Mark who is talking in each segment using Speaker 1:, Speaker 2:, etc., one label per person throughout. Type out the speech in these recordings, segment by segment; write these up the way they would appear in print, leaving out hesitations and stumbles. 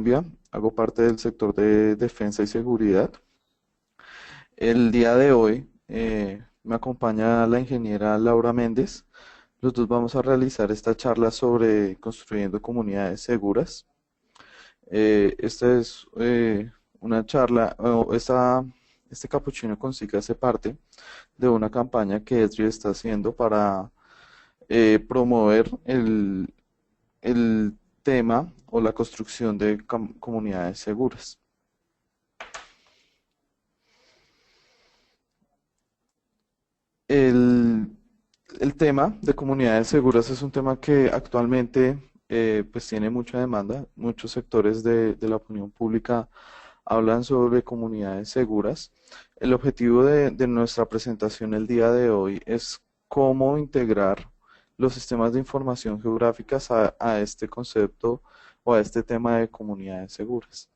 Speaker 1: Colombia, hago parte del sector de defensa y seguridad. El día de hoy me acompaña la ingeniera Laura Méndez. Los dos vamos a realizar esta charla sobre construyendo comunidades seguras. Esta es una charla, este capuchino con SIG hace parte de una campaña que Esri está haciendo para promover el tema o la construcción de comunidades seguras. El, el tema de comunidades seguras es un tema que actualmente pues tiene mucha demanda. Muchos sectores de la opinión pública hablan sobre comunidades seguras. El objetivo de nuestra presentación el día de hoy es cómo integrar los sistemas de información geográficas a este concepto o a este tema de comunidades seguras.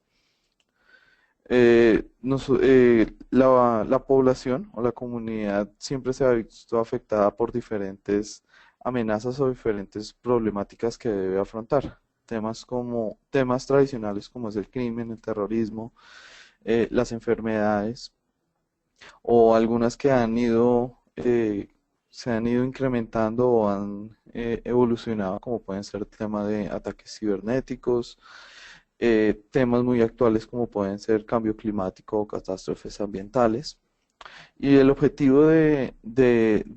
Speaker 1: La población o la comunidad siempre se ha visto afectada por diferentes amenazas o diferentes problemáticas que debe afrontar. Temas tradicionales como es el crimen, el terrorismo, las enfermedades o algunas que se han ido incrementando o han evolucionado, como pueden ser el tema de ataques cibernéticos, temas muy actuales como pueden ser cambio climático o catástrofes ambientales. Y el objetivo de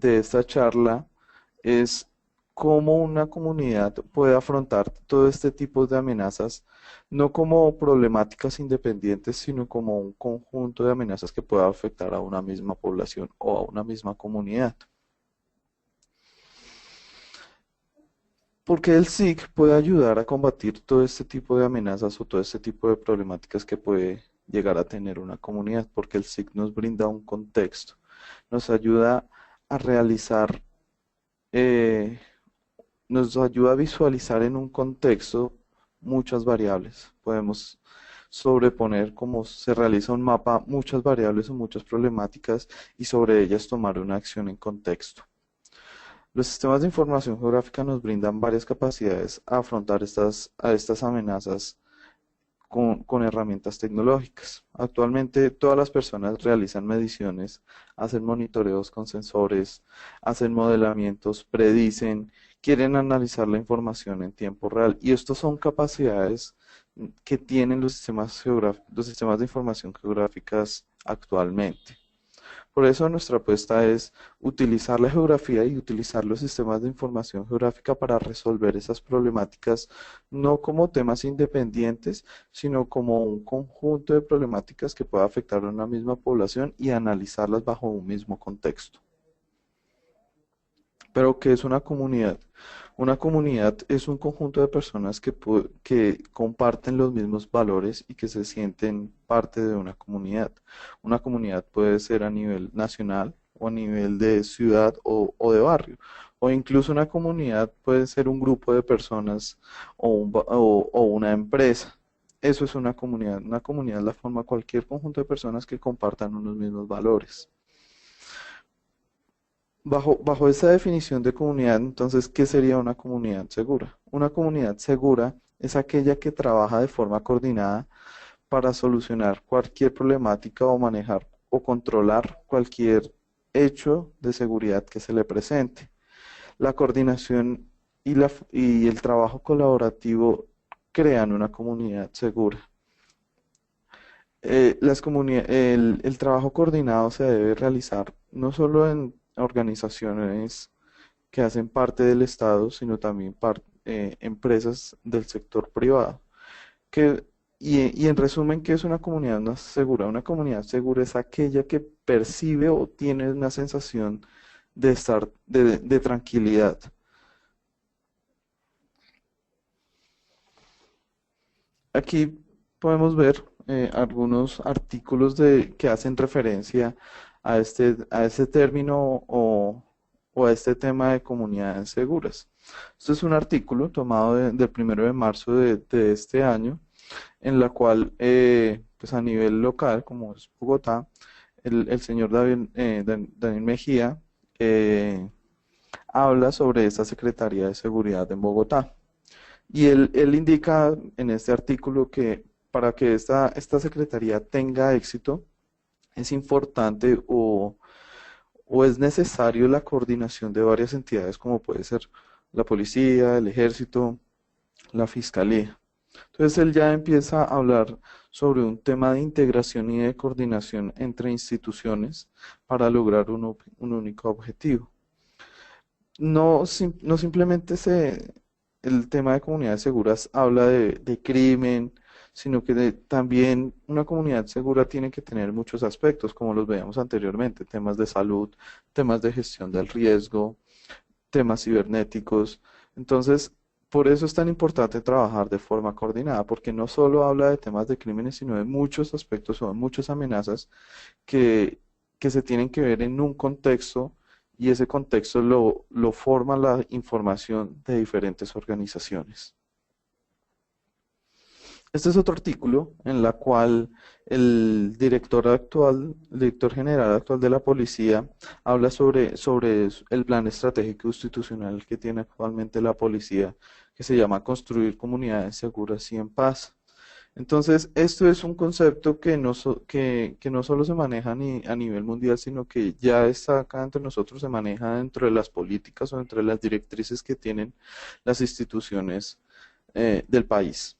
Speaker 1: esta charla es cómo una comunidad puede afrontar todo este tipo de amenazas, no como problemáticas independientes, sino como un conjunto de amenazas que pueda afectar a una misma población o a una misma comunidad. Porque el SIG puede ayudar a combatir todo este tipo de amenazas o todo este tipo de problemáticas que puede llegar a tener una comunidad, porque el SIG nos brinda un contexto, nos ayuda a realizar, eh, nos ayuda a visualizar en un contexto muchas variables. Podemos sobreponer cómo se realiza un mapa, muchas variables o muchas problemáticas y sobre ellas tomar una acción en contexto. Los sistemas de información geográfica nos brindan varias capacidades a afrontar a estas amenazas con herramientas tecnológicas. Actualmente todas las personas realizan mediciones, hacen monitoreos con sensores, hacen modelamientos, predicen, quieren analizar la información en tiempo real. Y estas son capacidades que tienen los sistemas de información geográficas actualmente. Por eso nuestra apuesta es utilizar la geografía y utilizar los sistemas de información geográfica para resolver esas problemáticas, no como temas independientes, sino como un conjunto de problemáticas que pueda afectar a una misma población y analizarlas bajo un mismo contexto. Pero, ¿qué es una comunidad? Una comunidad es un conjunto de personas que comparten los mismos valores y que se sienten parte de una comunidad. Una comunidad puede ser a nivel nacional o a nivel de ciudad o de barrio. O incluso una comunidad puede ser un grupo de personas o una empresa. Eso es una comunidad. Una comunidad la forma cualquier conjunto de personas que compartan unos mismos valores. Bajo esa definición de comunidad, entonces, ¿qué sería una comunidad segura? Una comunidad segura es aquella que trabaja de forma coordinada para solucionar cualquier problemática o manejar o controlar cualquier hecho de seguridad que se le presente. La coordinación y el trabajo colaborativo crean una comunidad segura. El trabajo coordinado se debe realizar no solo en organizaciones que hacen parte del Estado, sino también empresas del sector privado. Y en resumen, ¿qué es una comunidad más segura? Una comunidad segura es aquella que percibe o tiene una sensación de tranquilidad. Aquí podemos ver algunos artículos que hacen referencia a este término o a este tema de comunidades seguras. Este es un artículo tomado del 1 de marzo de este año, en la cual, pues a nivel local, como es Bogotá, el señor Daniel Mejía habla sobre esta Secretaría de Seguridad en Bogotá. Y él indica en este artículo que para que esta secretaría tenga éxito, es importante o es necesario la coordinación de varias entidades como puede ser la policía, el ejército, la fiscalía. Entonces él ya empieza a hablar sobre un tema de integración y de coordinación entre instituciones para lograr un único objetivo. No simplemente el tema de comunidades seguras habla de crimen, sino que también una comunidad segura tiene que tener muchos aspectos, como los veíamos anteriormente, temas de salud, temas de gestión del riesgo, temas cibernéticos. Entonces, por eso es tan importante trabajar de forma coordinada, porque no solo habla de temas de crímenes, sino de muchos aspectos o de muchas amenazas que, que se tienen que ver en un contexto y ese contexto lo forma la información de diferentes organizaciones. Este es otro artículo en la cual el director general actual de la policía, habla sobre el plan estratégico institucional que tiene actualmente la policía, que se llama Construir comunidades seguras y en paz. Entonces, esto es un concepto que no solo se maneja a nivel mundial, sino que ya está acá entre nosotros, se maneja dentro de las políticas o entre las directrices que tienen las instituciones del país.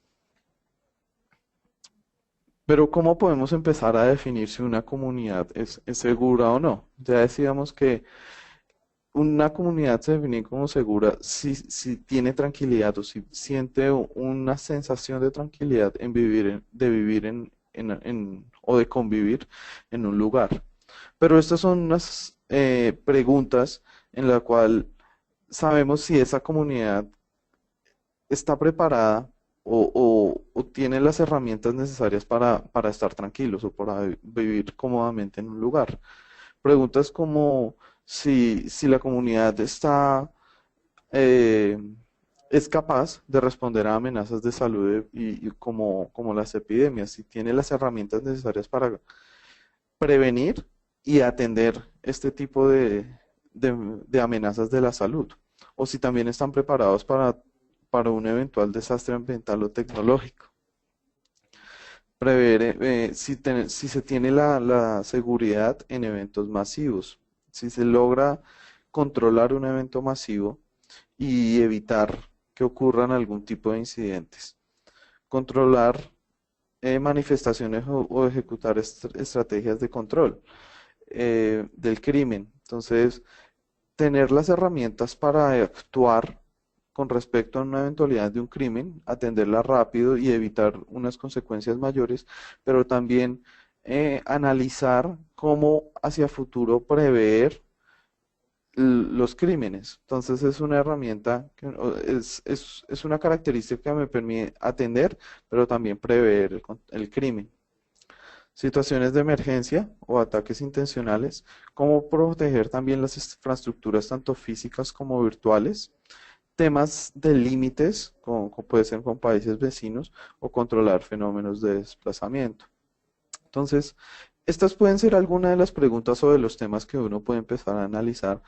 Speaker 1: Pero ¿cómo podemos empezar a definir si una comunidad es segura o no? Ya decíamos que una comunidad se define como segura si tiene tranquilidad o si siente una sensación de tranquilidad de vivir o de convivir en un lugar. Pero estas son unas preguntas en la cual sabemos si esa comunidad está preparada o tiene las herramientas necesarias para estar tranquilos o para vivir cómodamente en un lugar. Preguntas como si la comunidad eh, es capaz de responder a amenazas de salud y como las epidemias, si tiene las herramientas necesarias para prevenir y atender este tipo de amenazas de la salud, o si también están preparados para un eventual desastre ambiental o tecnológico. Prever si se tiene la seguridad en eventos masivos, si se logra controlar un evento masivo y evitar que ocurran algún tipo de incidentes. Controlar manifestaciones o ejecutar estrategias de control del crimen. Entonces, tener las herramientas para actuar con respecto a una eventualidad de un crimen, atenderla rápido y evitar unas consecuencias mayores, pero también analizar cómo hacia futuro prever los crímenes. Entonces es una herramienta, es una característica que me permite atender, pero también prever el crimen. Situaciones de emergencia o ataques intencionales, cómo proteger también las infraestructuras tanto físicas como virtuales, temas de límites, como puede ser con países vecinos, o controlar fenómenos de desplazamiento. Entonces, estas pueden ser algunas de las preguntas o de los temas que uno puede empezar a analizar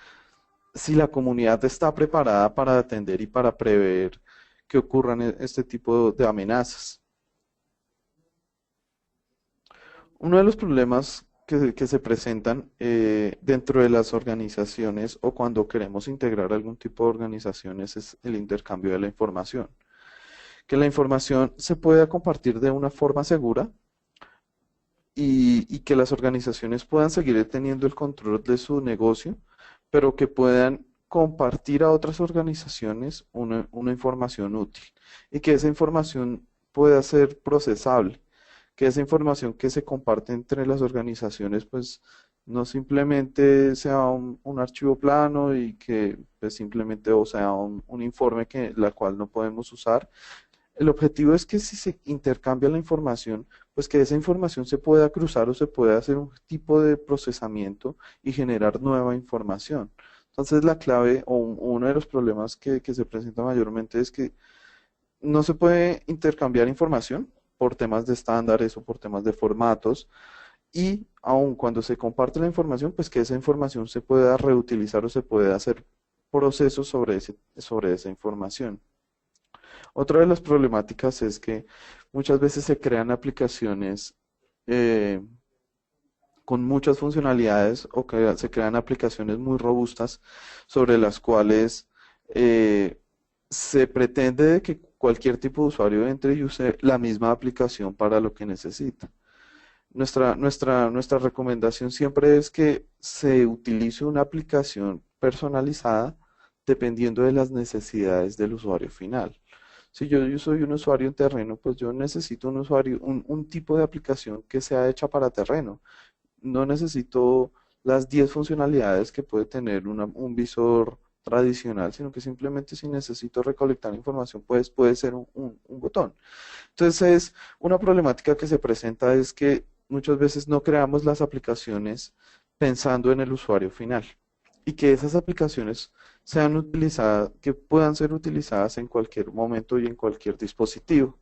Speaker 1: si la comunidad está preparada para atender y para prever que ocurran este tipo de amenazas. Uno de los problemas que se presentan dentro de las organizaciones o cuando queremos integrar algún tipo de organizaciones es el intercambio de la información. Que la información se pueda compartir de una forma segura y que las organizaciones puedan seguir teniendo el control de su negocio, pero que puedan compartir a otras organizaciones una información útil y que esa información pueda ser procesable, que esa información que se comparte entre las organizaciones pues no simplemente sea un archivo plano y que pues simplemente o sea un informe que la cual no podemos usar. El objetivo es que si se intercambia la información, pues que esa información se pueda cruzar o se pueda hacer un tipo de procesamiento y generar nueva información. Entonces la clave o uno de los problemas que se presenta mayormente es que no se puede intercambiar información por temas de estándares o por temas de formatos y aun cuando se comparte la información, pues que esa información se pueda reutilizar o se pueda hacer procesos sobre esa información. Otra de las problemáticas es que muchas veces se crean aplicaciones eh, con muchas funcionalidades o que se crean aplicaciones muy robustas sobre las cuales eh, se pretende que cualquier tipo de usuario entre y use la misma aplicación para lo que necesita. Nuestra recomendación siempre es que se utilice una aplicación personalizada dependiendo de las necesidades del usuario final. Si yo soy un usuario en terreno, pues yo necesito un tipo de aplicación que sea hecha para terreno. No necesito las 10 funcionalidades que puede tener un visor tradicional, sino que simplemente si necesito recolectar información, pues puede ser un botón. Entonces, una problemática que se presenta es que muchas veces no creamos las aplicaciones pensando en el usuario final y que esas aplicaciones sean utilizadas, que puedan ser utilizadas en cualquier momento y en cualquier dispositivo.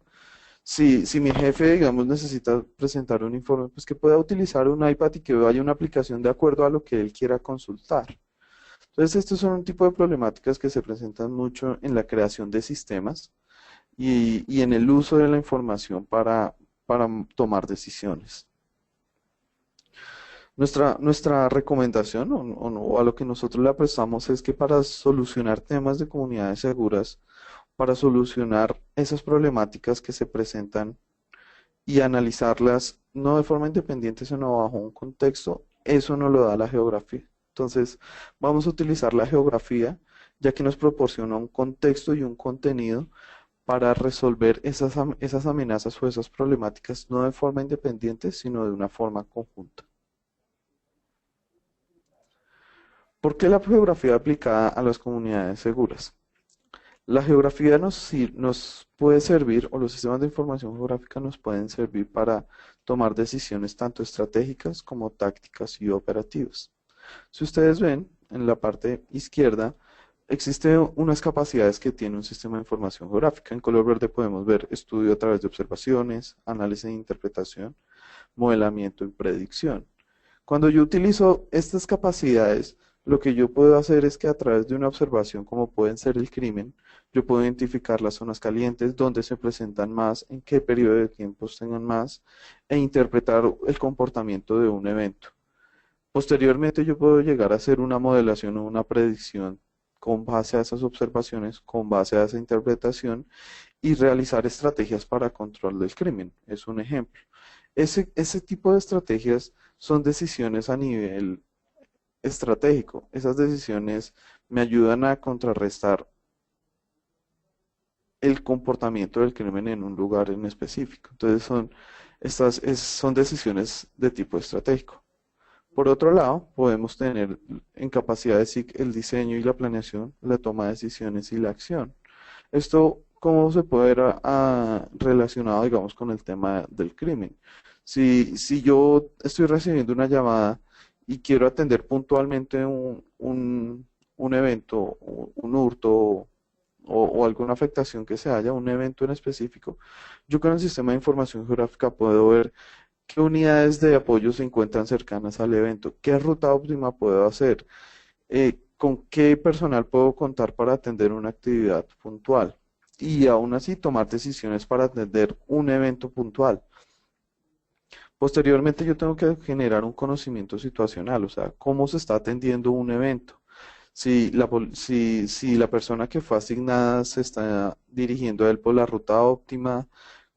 Speaker 1: Si mi jefe, digamos, necesita presentar un informe, pues que pueda utilizar un iPad y que vaya una aplicación de acuerdo a lo que él quiera consultar. Entonces, estos son un tipo de problemáticas que se presentan mucho en la creación de sistemas y en el uso de la información para tomar decisiones. Nuestra recomendación o a lo que nosotros le aprestamos es que para solucionar temas de comunidades seguras, para solucionar esas problemáticas que se presentan y analizarlas no de forma independiente, sino bajo un contexto, eso nos lo da la geografía. Entonces, vamos a utilizar la geografía, ya que nos proporciona un contexto y un contenido para resolver esas amenazas o esas problemáticas no de forma independiente, sino de una forma conjunta. ¿Por qué la geografía aplicada a las comunidades seguras? La geografía nos puede servir, o los sistemas de información geográfica nos pueden servir para tomar decisiones tanto estratégicas como tácticas y operativas. Si ustedes ven, en la parte izquierda, existen unas capacidades que tiene un sistema de información geográfica. En color verde podemos ver estudio a través de observaciones, análisis e interpretación, modelamiento y predicción. Cuando yo utilizo estas capacidades, lo que yo puedo hacer es que a través de una observación, como pueden ser el crimen, yo puedo identificar las zonas calientes, dónde se presentan más, en qué periodo de tiempo tengan más, e interpretar el comportamiento de un evento. Posteriormente, yo puedo llegar a hacer una modelación o una predicción con base a esas observaciones, con base a esa interpretación y realizar estrategias para control del crimen. Es un ejemplo. Ese tipo de estrategias son decisiones a nivel estratégico. Esas decisiones me ayudan a contrarrestar el comportamiento del crimen en un lugar en específico. Entonces son decisiones de tipo estratégico. Por otro lado, podemos tener en capacidad de SIC el diseño y la planeación, la toma de decisiones y la acción. Esto, ¿cómo se puede ver relacionado, digamos, con el tema del crimen? Si yo estoy recibiendo una llamada y quiero atender puntualmente un evento, un hurto o alguna afectación que se haya, un evento en específico, yo con el sistema de información geográfica puedo ver qué unidades de apoyo se encuentran cercanas al evento, qué ruta óptima puedo hacer, con qué personal puedo contar para atender una actividad puntual y aún así tomar decisiones para atender un evento puntual. Posteriormente yo tengo que generar un conocimiento situacional, o sea, cómo se está atendiendo un evento. Si la persona que fue asignada se está dirigiendo a él por la ruta óptima,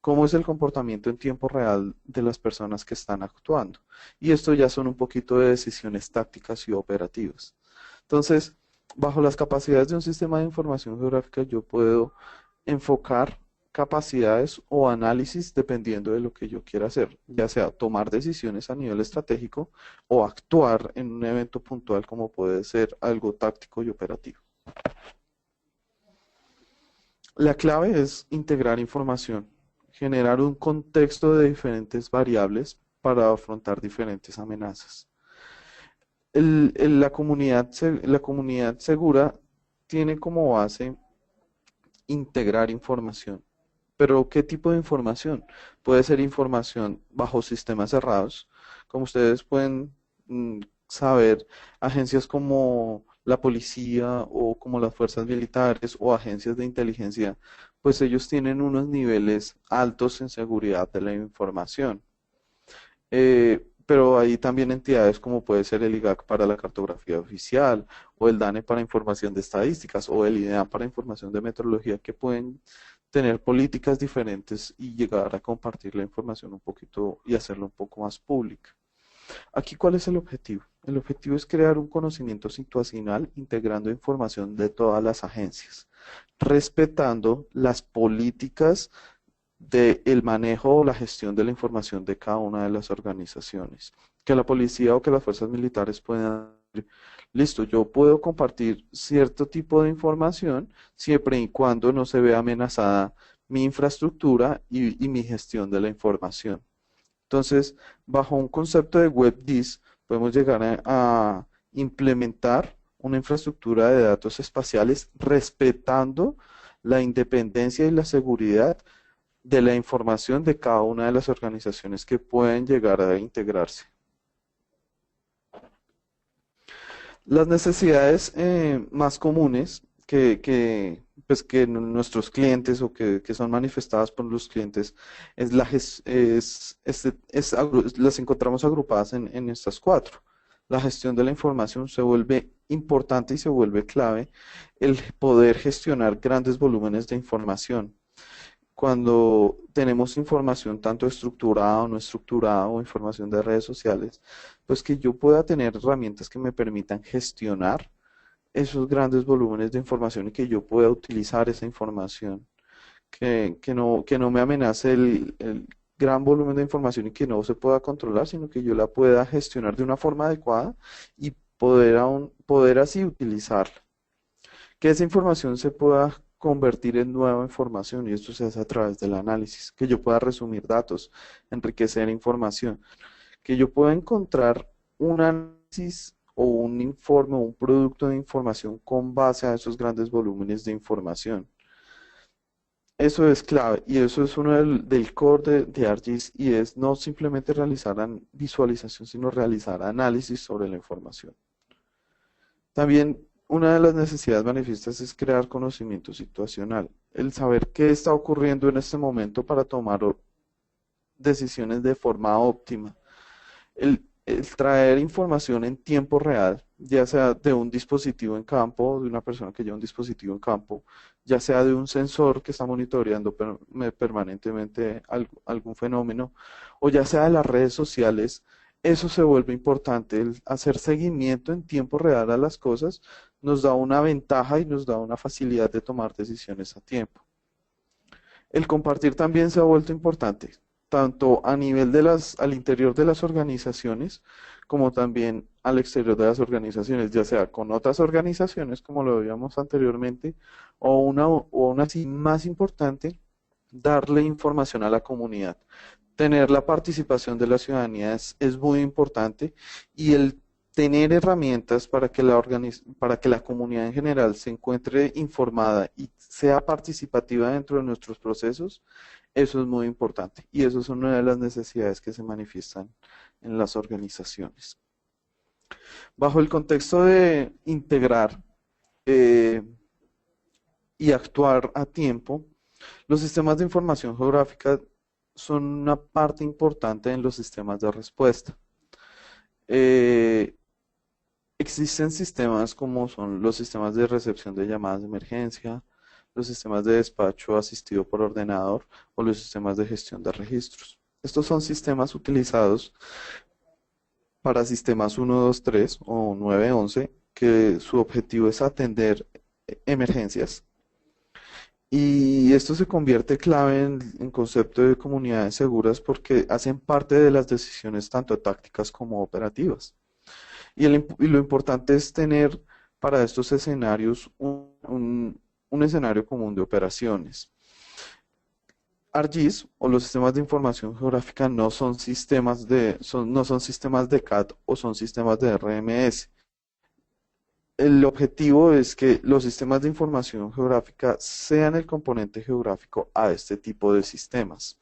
Speaker 1: cómo es el comportamiento en tiempo real de las personas que están actuando. Y esto ya son un poquito de decisiones tácticas y operativas. Entonces, bajo las capacidades de un sistema de información geográfica, yo puedo enfocar capacidades o análisis dependiendo de lo que yo quiera hacer, ya sea tomar decisiones a nivel estratégico o actuar en un evento puntual como puede ser algo táctico y operativo. La clave es integrar información, generar un contexto de diferentes variables para afrontar diferentes amenazas. La comunidad segura tiene como base integrar información. Pero ¿qué tipo de información? Puede ser información bajo sistemas cerrados. Como ustedes pueden saber, agencias como la policía o como las fuerzas militares o agencias de inteligencia, pues ellos tienen unos niveles altos en seguridad de la información. Pero hay también entidades como puede ser el IGAC para la cartografía oficial, o el DANE para información de estadísticas, o el IDEA para información de meteorología, que pueden tener políticas diferentes y llegar a compartir la información un poquito y hacerlo un poco más pública. Aquí, ¿cuál es el objetivo? El objetivo es crear un conocimiento situacional integrando información de todas las agencias, respetando las políticas del manejo o la gestión de la información de cada una de las organizaciones. Que la policía o que las fuerzas militares puedan decir, listo, yo puedo compartir cierto tipo de información siempre y cuando no se vea amenazada mi infraestructura y mi gestión de la información. Entonces, bajo un concepto de WebDIS, podemos llegar a implementar una infraestructura de datos espaciales respetando la independencia y la seguridad de la información de cada una de las organizaciones que pueden llegar a integrarse. Las necesidades más comunes pues que nuestros clientes o que son manifestadas por los clientes las encontramos agrupadas en estas cuatro. La gestión de la información se vuelve importante y se vuelve clave el poder gestionar grandes volúmenes de información cuando tenemos información tanto estructurada o no estructurada o información de redes sociales, pues que yo pueda tener herramientas que me permitan gestionar esos grandes volúmenes de información y que yo pueda utilizar esa información, que no me amenace el gran volumen de información y que no se pueda controlar, sino que yo la pueda gestionar de una forma adecuada y poder así utilizarla. Que esa información se pueda convertir en nueva información y esto se hace a través del análisis, que yo pueda resumir datos, enriquecer información, que yo pueda encontrar un análisis o un informe o un producto de información con base a esos grandes volúmenes de información. Eso es clave y eso es uno del core de ArcGIS y es no simplemente realizar visualización, sino realizar análisis sobre la información. También una de las necesidades manifiestas es crear conocimiento situacional, el saber qué está ocurriendo en este momento para tomar decisiones de forma óptima, el traer información en tiempo real, ya sea de un dispositivo en campo, de una persona que lleva un dispositivo en campo, ya sea de un sensor que está monitoreando permanentemente algún fenómeno, o ya sea de las redes sociales, eso se vuelve importante. El hacer seguimiento en tiempo real a las cosas nos da una ventaja y nos da una facilidad de tomar decisiones a tiempo. El compartir también se ha vuelto importante, tanto a nivel al interior de las organizaciones, como también al exterior de las organizaciones, ya sea con otras organizaciones, como lo veíamos anteriormente, o aún así más importante, darle información a la comunidad. Tener la participación de la ciudadanía es muy importante y el tener herramientas para que para que la comunidad en general se encuentre informada y sea participativa dentro de nuestros procesos, eso es muy importante y eso es una de las necesidades que se manifiestan en las organizaciones. Bajo el contexto de integrar eh, y actuar a tiempo, los sistemas de información geográfica son una parte importante en los sistemas de respuesta. Eh, Existen sistemas como son los sistemas de recepción de llamadas de emergencia, los sistemas de despacho asistido por ordenador o los sistemas de gestión de registros. Estos son sistemas utilizados para sistemas 123 o 911 que su objetivo es atender emergencias. Y esto se convierte clave en concepto de comunidades seguras porque hacen parte de las decisiones tanto tácticas como operativas. Y lo importante es tener para estos escenarios un escenario común de operaciones. ArcGIS o los sistemas de información geográfica no son no son sistemas de CAD o son sistemas de RMS. El objetivo es que los sistemas de información geográfica sean el componente geográfico a este tipo de sistemas.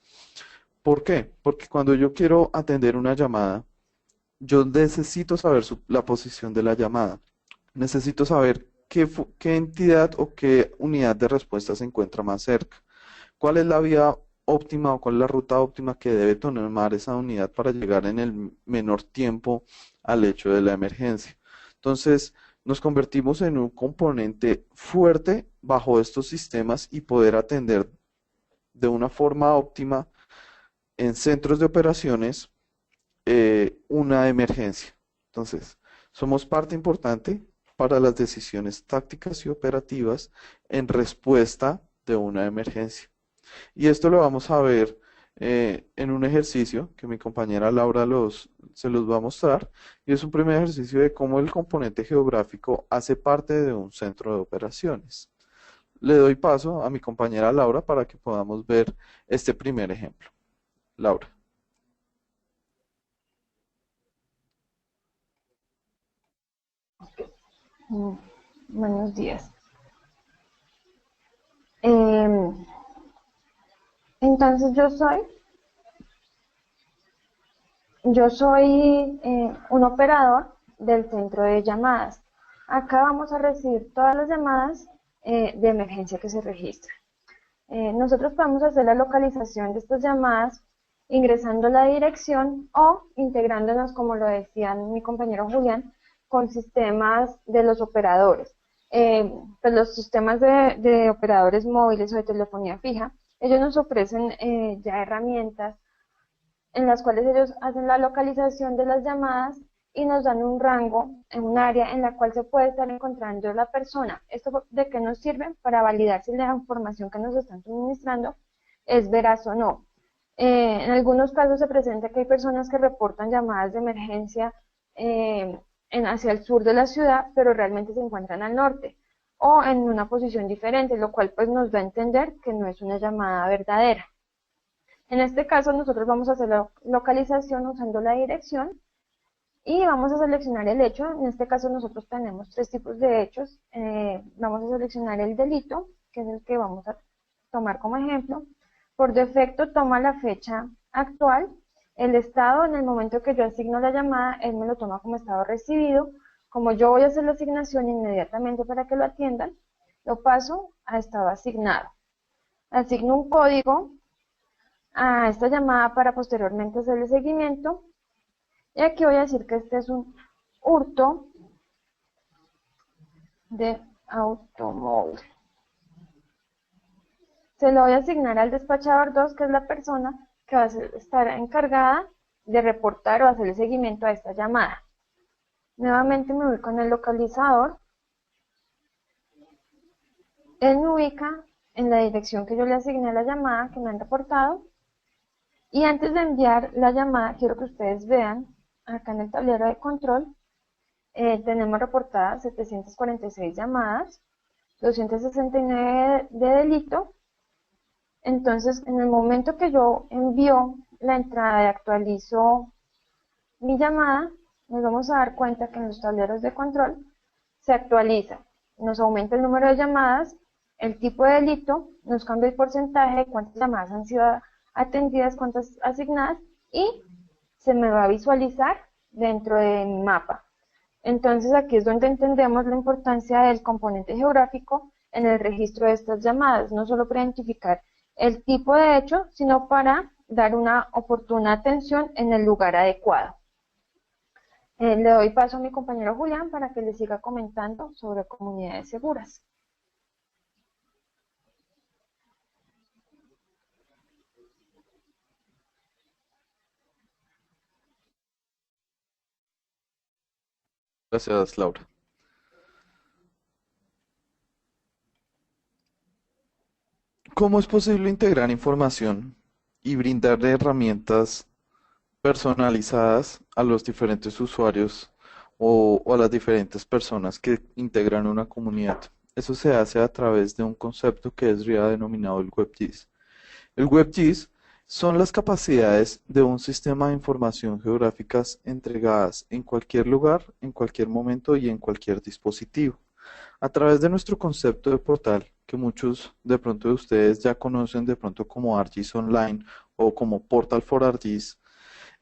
Speaker 1: ¿Por qué? Porque cuando yo quiero atender una llamada, yo necesito saber la posición de la llamada. Necesito saber qué entidad o qué unidad de respuesta se encuentra más cerca. ¿Cuál es la vía óptima o cuál es la ruta óptima que debe tomar esa unidad para llegar en el menor tiempo al hecho de la emergencia? Entonces, nos convertimos en un componente fuerte bajo estos sistemas y poder atender de una forma óptima en centros de operaciones una emergencia. Entonces, somos parte importante para las decisiones tácticas y operativas en respuesta de una emergencia. Y esto lo vamos a ver en un ejercicio que mi compañera Laura se los va a mostrar. Y es un primer ejercicio de cómo el componente geográfico hace parte de un centro de operaciones. Le doy paso a mi compañera Laura para que podamos ver este primer ejemplo. Laura.
Speaker 2: Mm, Buenos días. Em, entonces yo soy un operador del centro de llamadas. Acá vamos a recibir todas las llamadas de emergencia que se registran. Nosotros podemos hacer la localización de estas llamadas ingresando la dirección o integrándonos, como lo decía mi compañero Julián, con sistemas de los operadores. Pues los sistemas de operadores móviles o de telefonía fija, ellos nos ofrecen ya herramientas en las cuales ellos hacen la localización de las llamadas y nos dan un rango en un área en la cual se puede estar encontrando la persona. ¿Esto de qué nos sirve? Para validar si la información que nos están suministrando es veraz o no. En algunos casos se presenta que hay personas que reportan llamadas de emergencia hacia el sur de la ciudad, pero realmente se encuentran al norte o en una posición diferente, lo cual pues nos da a entender que no es una llamada verdadera. En este caso nosotros vamos a hacer la localización usando la dirección y vamos a seleccionar el hecho. En este caso nosotros tenemos tres tipos de hechos. Vamos a seleccionar el delito, que es el que vamos a tomar como ejemplo. Por defecto toma la fecha actual, el estado. En el momento que yo asigno la llamada, él me lo toma como estado recibido. Como yo voy a hacer la asignación inmediatamente para que lo atiendan, lo paso a estado asignado. Asigno un código a esta llamada para posteriormente hacerle seguimiento. Y aquí voy a decir que este es un hurto de automóvil. Se lo voy a asignar al despachador 2, que es la persona que va a estar encargada de reportar o hacerle seguimiento a esta llamada. Nuevamente me voy con el localizador. Él me ubica en la dirección que yo le asigné a la llamada que me han reportado. Y antes de enviar la llamada, quiero que ustedes vean acá en el tablero de control, tenemos reportadas 746 llamadas, 269 de delito. Entonces, en el momento que yo envío la entrada y actualizo mi llamada, nos vamos a dar cuenta que en los tableros de control se actualiza, nos aumenta el número de llamadas, el tipo de delito, nos cambia el porcentaje de cuántas llamadas han sido atendidas, cuántas asignadas, y se me va a visualizar dentro de mi mapa. Entonces aquí es donde entendemos la importancia del componente geográfico en el registro de estas llamadas, no solo para identificar el tipo de hecho, sino para dar una oportuna atención en el lugar adecuado. Le doy paso a mi compañero Julián para que le siga comentando sobre comunidades seguras.
Speaker 1: Gracias, Laura. ¿Cómo es posible integrar información y brindar herramientas personalizadas a los diferentes usuarios o a las diferentes personas que integran una comunidad? Eso se hace a través de un concepto que es ya denominado el WebGIS. El WebGIS son las capacidades de un sistema de información geográficas entregadas en cualquier lugar, en cualquier momento y en cualquier dispositivo. A través de nuestro concepto de portal, que muchos de pronto de ustedes ya conocen de pronto como ArcGIS Online o como Portal for ArcGIS,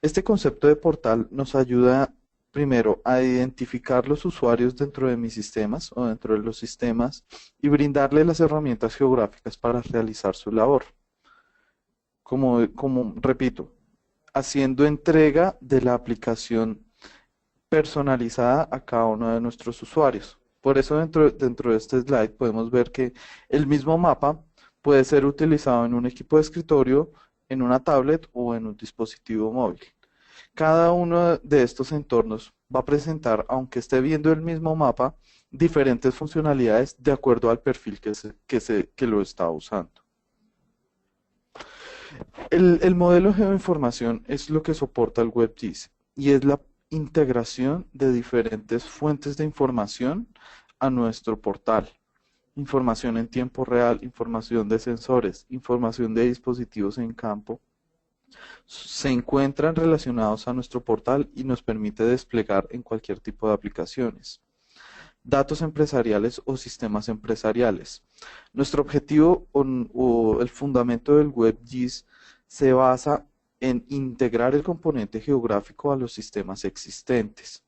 Speaker 1: este concepto de portal nos ayuda primero, a identificar los usuarios dentro de mis sistemas o dentro de los sistemas y brindarle las herramientas geográficas para realizar su labor. Repito, haciendo entrega de la aplicación personalizada a cada uno de nuestros usuarios. Por eso dentro de este slide podemos ver que el mismo mapa puede ser utilizado en un equipo de escritorio, en una tablet o en un dispositivo móvil. Cada uno de estos entornos va a presentar, aunque esté viendo el mismo mapa, diferentes funcionalidades de acuerdo al perfil que lo está usando. El modelo de geoinformación es lo que soporta el WebGIS y es la integración de diferentes fuentes de información a nuestro portal. Información en tiempo real, información de sensores, información de dispositivos en campo, se encuentran relacionados a nuestro portal y nos permite desplegar en cualquier tipo de aplicaciones. Datos empresariales o sistemas empresariales. Nuestro objetivo o el fundamento del WebGIS se basa en integrar el componente geográfico a los sistemas existentes.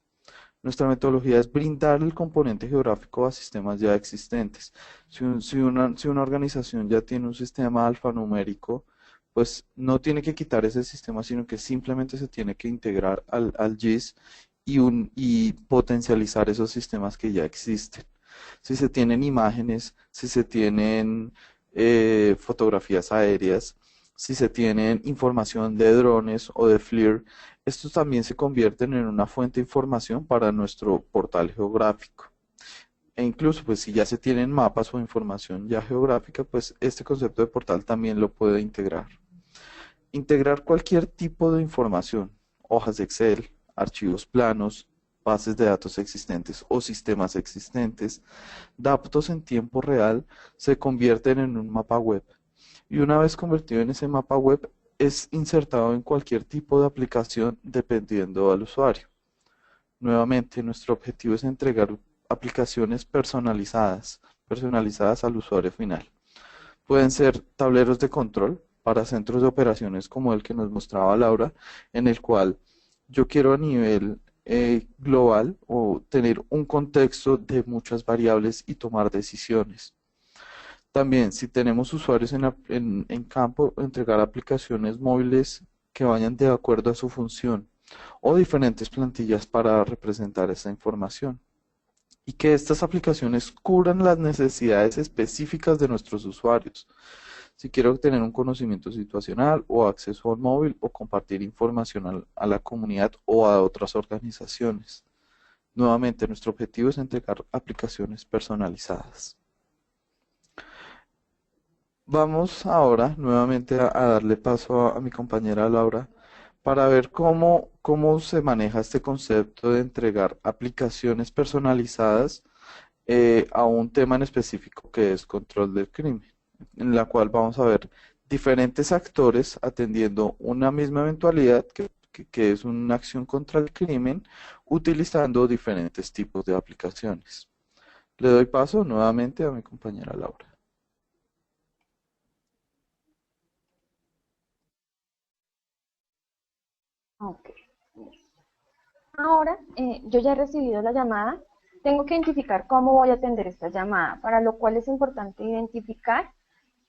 Speaker 1: Nuestra metodología es brindar el componente geográfico a sistemas ya existentes. Si una organización ya tiene un sistema alfanumérico, pues no tiene que quitar ese sistema, sino que simplemente se tiene que integrar al GIS y potencializar esos sistemas que ya existen. Si se tienen imágenes, si se tienen fotografías aéreas, si se tienen información de drones o de FLIR, estos también se convierten en una fuente de información para nuestro portal geográfico. E incluso, pues si ya se tienen mapas o información ya geográfica, pues este concepto de portal también lo puede integrar. Integrar cualquier tipo de información, hojas de Excel, archivos planos, bases de datos existentes o sistemas existentes, datos en tiempo real se convierten en un mapa web. Y una vez convertido en ese mapa web, es insertado en cualquier tipo de aplicación dependiendo del usuario. Nuevamente, nuestro objetivo es entregar aplicaciones personalizadas al usuario final. Pueden ser tableros de control para centros de operaciones como el que nos mostraba Laura, en el cual yo quiero a nivel global o tener un contexto de muchas variables y tomar decisiones. También, si tenemos usuarios en campo, entregar aplicaciones móviles que vayan de acuerdo a su función o diferentes plantillas para representar esa información. Y que estas aplicaciones cubran las necesidades específicas de nuestros usuarios. Si quiero obtener un conocimiento situacional o acceso al móvil o compartir información a la comunidad o a otras organizaciones. Nuevamente, nuestro objetivo es entregar aplicaciones personalizadas. Vamos ahora nuevamente a darle paso a mi compañera Laura para ver cómo se maneja este concepto de entregar aplicaciones personalizadas a un tema en específico que es control del crimen, en la cual vamos a ver diferentes actores atendiendo una misma eventualidad que es una acción contra el crimen, utilizando diferentes tipos de aplicaciones. Le doy paso nuevamente a mi compañera Laura.
Speaker 2: Ok. Ahora, yo ya he recibido la llamada, tengo que identificar cómo voy a atender esta llamada, para lo cual es importante identificar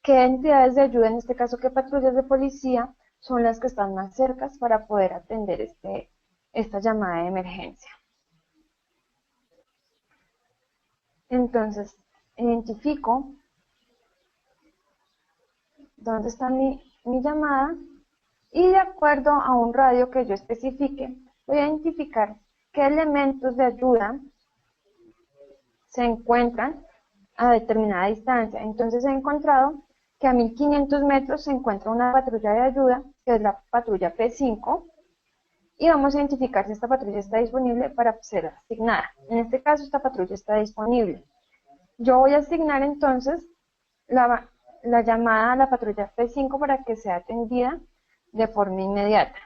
Speaker 2: qué entidades de ayuda, en este caso qué patrullas de policía, son las que están más cercas para poder atender esta llamada de emergencia. Entonces, identifico dónde está mi llamada y de acuerdo a un radio que yo especifique, voy a identificar qué elementos de ayuda se encuentran a determinada distancia. Entonces he encontrado que a 1500 metros se encuentra una patrulla de ayuda, que es la patrulla P5, y vamos a identificar si esta patrulla está disponible para ser asignada. En este caso, esta patrulla está disponible. Yo voy a asignar entonces la llamada a la patrulla P5 para que sea atendida de forma inmediata.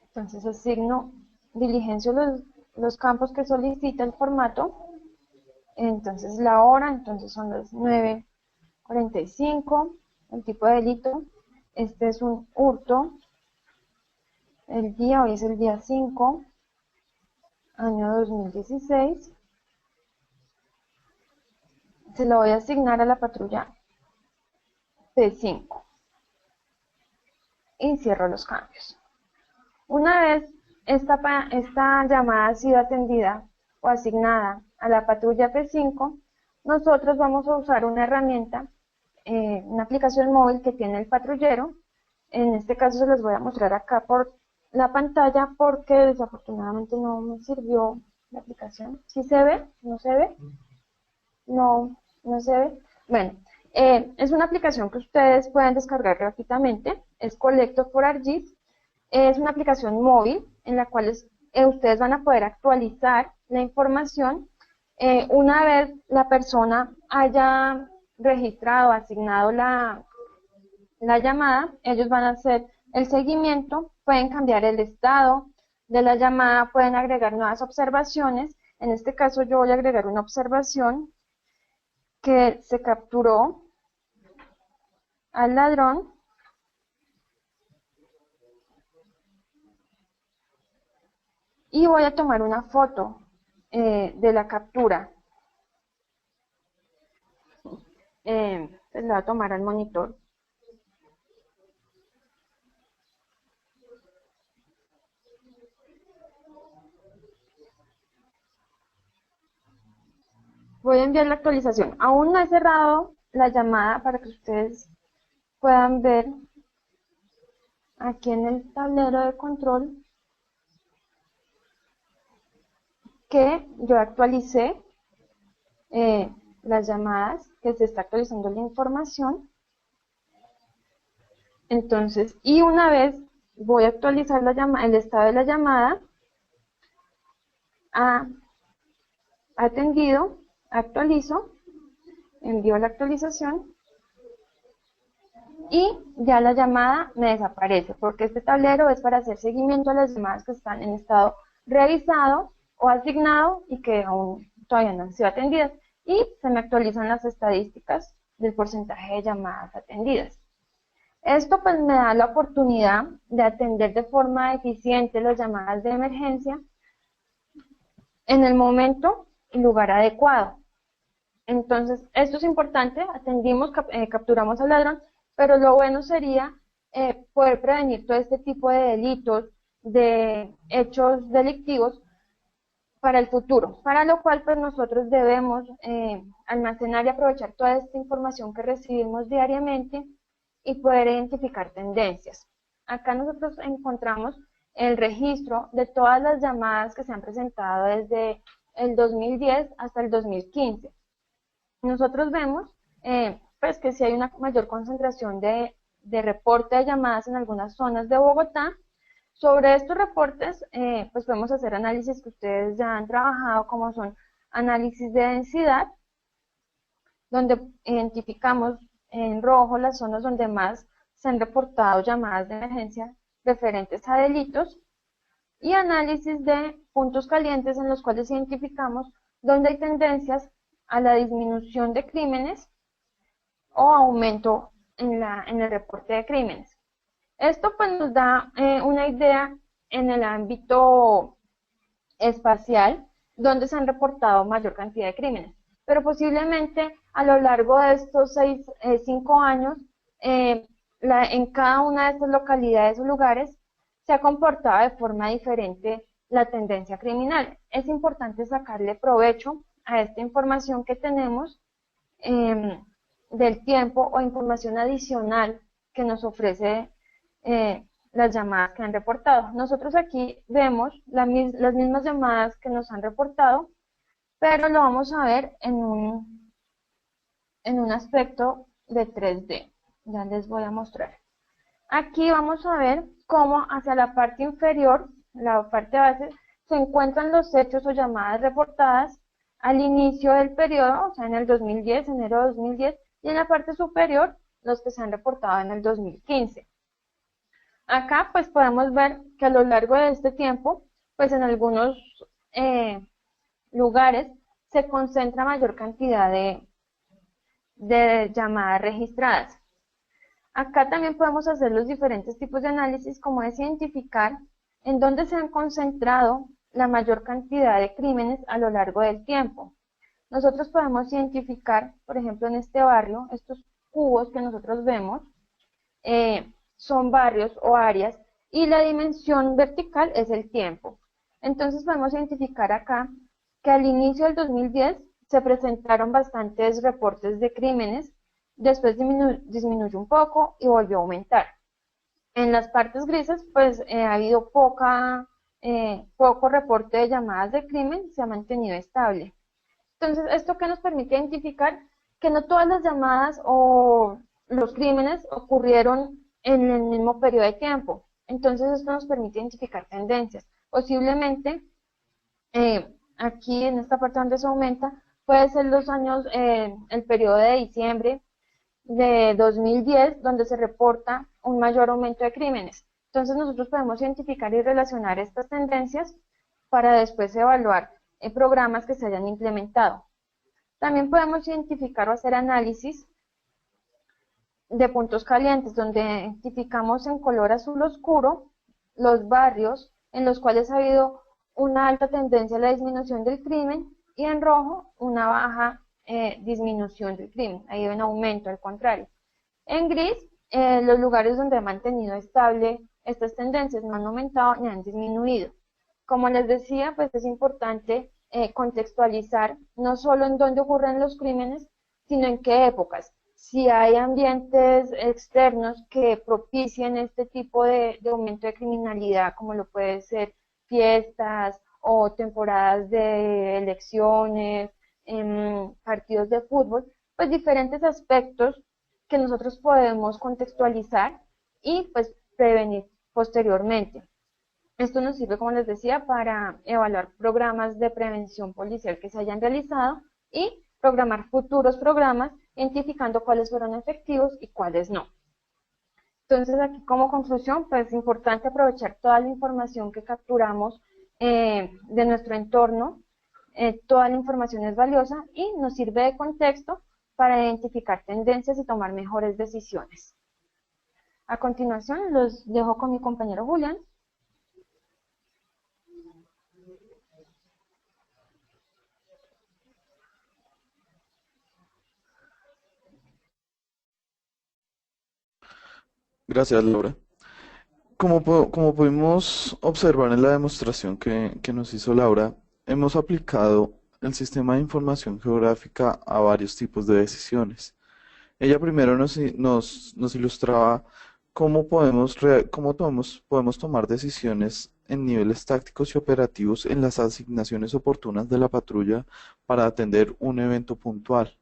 Speaker 2: Entonces asigno, diligencio los campos que solicita el formato. Entonces la hora, entonces son las 9:45. El tipo de delito, este es un hurto el día, hoy es el día 5, año 2016. Se lo voy a asignar a la patrulla P5 y cierro los cambios. Una vez esta llamada ha sido atendida o asignada a la patrulla P5, nosotros vamos a usar una herramienta, una aplicación móvil que tiene el patrullero. En este caso se los voy a mostrar acá por la pantalla porque desafortunadamente no me sirvió la aplicación. ¿Sí se ve? ¿No se ve? No, no se ve. Bueno, es una aplicación que ustedes pueden descargar gratuitamente. Es Collector for ArcGIS. Es una aplicación móvil en la cual ustedes van a poder actualizar la información una vez la persona haya registrado, asignado la llamada. Ellos van a hacer el seguimiento, pueden cambiar el estado de la llamada, pueden agregar nuevas observaciones. En este caso yo voy a agregar una observación que se capturó al ladrón y voy a tomar una foto de la captura. La voy a tomar al monitor. Voy a enviar la actualización. Aún no he cerrado la llamada para que ustedes puedan ver aquí en el tablero de control que yo actualicé las llamadas, que se está actualizando la información. Entonces, y una vez voy a actualizar la llamada, el estado de la llamada a atendido, actualizo, envío la actualización y ya la llamada me desaparece, porque este tablero es para hacer seguimiento a las llamadas que están en estado revisado o asignado y que aún todavía no han sido atendidas, y se me actualizan las estadísticas del porcentaje de llamadas atendidas. Esto pues me da la oportunidad de atender de forma eficiente las llamadas de emergencia en el momento y lugar adecuado. Entonces, esto es importante, capturamos al ladrón, pero lo bueno sería poder prevenir todo este tipo de delitos, de hechos delictivos para el futuro, para lo cual pues nosotros debemos almacenar y aprovechar toda esta información que recibimos diariamente y poder identificar tendencias. Acá nosotros encontramos el registro de todas las llamadas que se han presentado desde el 2010 hasta el 2015. Nosotros vemos pues que si hay una mayor concentración de reporte de llamadas en algunas zonas de Bogotá. Sobre estos reportes pues podemos hacer análisis que ustedes ya han trabajado, como son análisis de densidad, donde identificamos en rojo las zonas donde más se han reportado llamadas de emergencia referentes a delitos, y análisis de puntos calientes, en los cuales identificamos donde hay tendencias a la disminución de crímenes o aumento en el reporte de crímenes. Esto pues nos da una idea en el ámbito espacial, donde se han reportado mayor cantidad de crímenes. Pero posiblemente a lo largo de estos 5 años, en cada una de estas localidades o lugares se ha comportado de forma diferente la tendencia criminal. Es importante sacarle provecho a esta información que tenemos del tiempo o información adicional que nos ofrece las llamadas que han reportado. Nosotros aquí vemos las mismas llamadas que nos han reportado, pero lo vamos a ver en un aspecto de 3D. Ya les voy a mostrar. Aquí vamos a ver cómo hacia la parte inferior, la parte base, se encuentran los hechos o llamadas reportadas al inicio del periodo, o sea, en el 2010, enero de 2010, y en la parte superior, los que se han reportado en el 2015. Acá pues podemos ver que a lo largo de este tiempo, pues en algunos lugares se concentra mayor cantidad de llamadas registradas. Acá también podemos hacer los diferentes tipos de análisis, como es identificar en dónde se han concentrado la mayor cantidad de crímenes a lo largo del tiempo. Nosotros podemos identificar, por ejemplo, en este barrio, estos cubos que nosotros vemos, son barrios o áreas y la dimensión vertical es el tiempo. Entonces podemos identificar acá que al inicio del 2010 se presentaron bastantes reportes de crímenes, después disminuyó un poco y volvió a aumentar. En las partes grises, pues ha habido poco reporte de llamadas de crimen, se ha mantenido estable. Entonces, ¿esto qué nos permite identificar? Que no todas las llamadas o los crímenes ocurrieron en el mismo periodo de tiempo. Entonces, esto nos permite identificar tendencias. Posiblemente, aquí en esta parte donde se aumenta, puede ser los años, el periodo de diciembre de 2010, donde se reporta un mayor aumento de crímenes. Entonces, nosotros podemos identificar y relacionar estas tendencias para después evaluar programas que se hayan implementado. También podemos identificar o hacer análisis de puntos calientes, donde identificamos en color azul oscuro los barrios en los cuales ha habido una alta tendencia a la disminución del crimen y en rojo una baja disminución del crimen, ha ido en aumento, al contrario. En gris, los lugares donde ha mantenido estable estas tendencias, no han aumentado ni han disminuido. Como les decía, pues es importante contextualizar no solo en dónde ocurren los crímenes, sino en qué épocas. Si hay ambientes externos que propicien este tipo de aumento de criminalidad, como lo puede ser fiestas o temporadas de elecciones, partidos de fútbol, pues diferentes aspectos que nosotros podemos contextualizar y pues prevenir posteriormente. Esto nos sirve, como les decía, para evaluar programas de prevención policial que se hayan realizado y programar futuros programas, identificando cuáles fueron efectivos y cuáles no. Entonces, aquí como conclusión, pues es importante aprovechar toda la información que capturamos de nuestro entorno. Toda la información es valiosa y nos sirve de contexto para identificar tendencias y tomar mejores decisiones. A continuación, los dejo con mi compañero Julián.
Speaker 1: Gracias, Laura. Como pudimos observar en la demostración que nos hizo Laura, hemos aplicado el sistema de información geográfica a varios tipos de decisiones. Ella primero nos ilustraba cómo podemos tomar decisiones en niveles tácticos y operativos en las asignaciones oportunas de la patrulla para atender un evento puntual.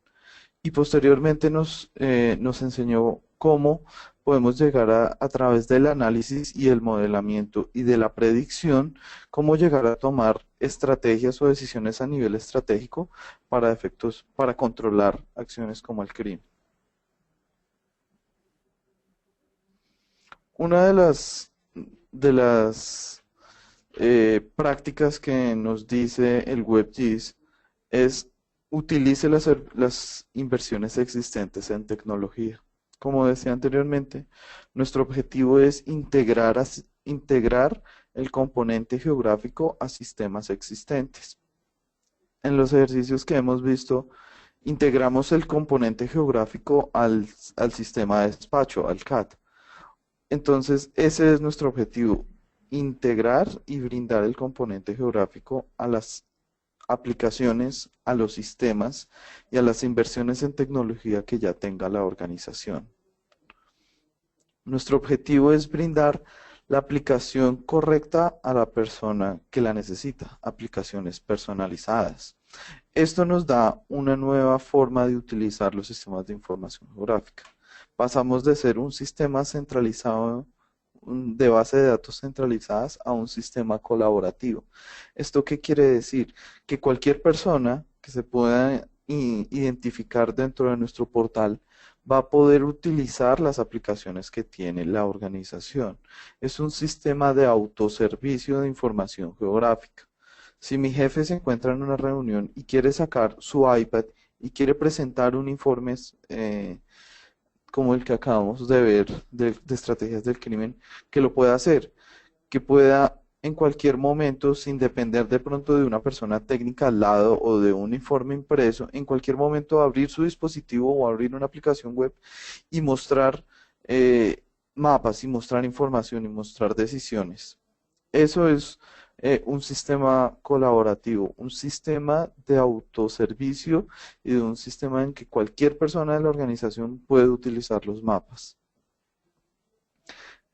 Speaker 1: Y posteriormente nos enseñó cómo podemos llegar a través del análisis y el modelamiento y de la predicción, cómo llegar a tomar estrategias o decisiones a nivel estratégico para controlar acciones como el crimen. Una de las prácticas que nos dice el WebGIS es utilice las inversiones existentes en tecnología. Como decía anteriormente, nuestro objetivo es integrar el componente geográfico a sistemas existentes. En los ejercicios que hemos visto, integramos el componente geográfico al sistema de despacho, al CAD. Entonces, ese es nuestro objetivo, integrar y brindar el componente geográfico a las aplicaciones, a los sistemas y a las inversiones en tecnología que ya tenga la organización. Nuestro objetivo es brindar la aplicación correcta a la persona que la necesita, aplicaciones personalizadas. Esto nos da una nueva forma de utilizar los sistemas de información geográfica. Pasamos de ser un sistema centralizado de base de datos centralizadas a un sistema colaborativo. ¿Esto qué quiere decir? Que cualquier persona que se pueda identificar dentro de nuestro portal va a poder utilizar las aplicaciones que tiene la organización. Es un sistema de autoservicio de información geográfica. Si mi jefe se encuentra en una reunión y quiere sacar su iPad y quiere presentar un informe como el que acabamos de ver de estrategias del crimen, que lo pueda hacer, que pueda en cualquier momento, sin depender de pronto de una persona técnica al lado o de un informe impreso, en cualquier momento abrir su dispositivo o abrir una aplicación web y mostrar mapas y mostrar información y mostrar decisiones. Eso es un sistema colaborativo, un sistema de autoservicio y de un sistema en que cualquier persona de la organización puede utilizar los mapas.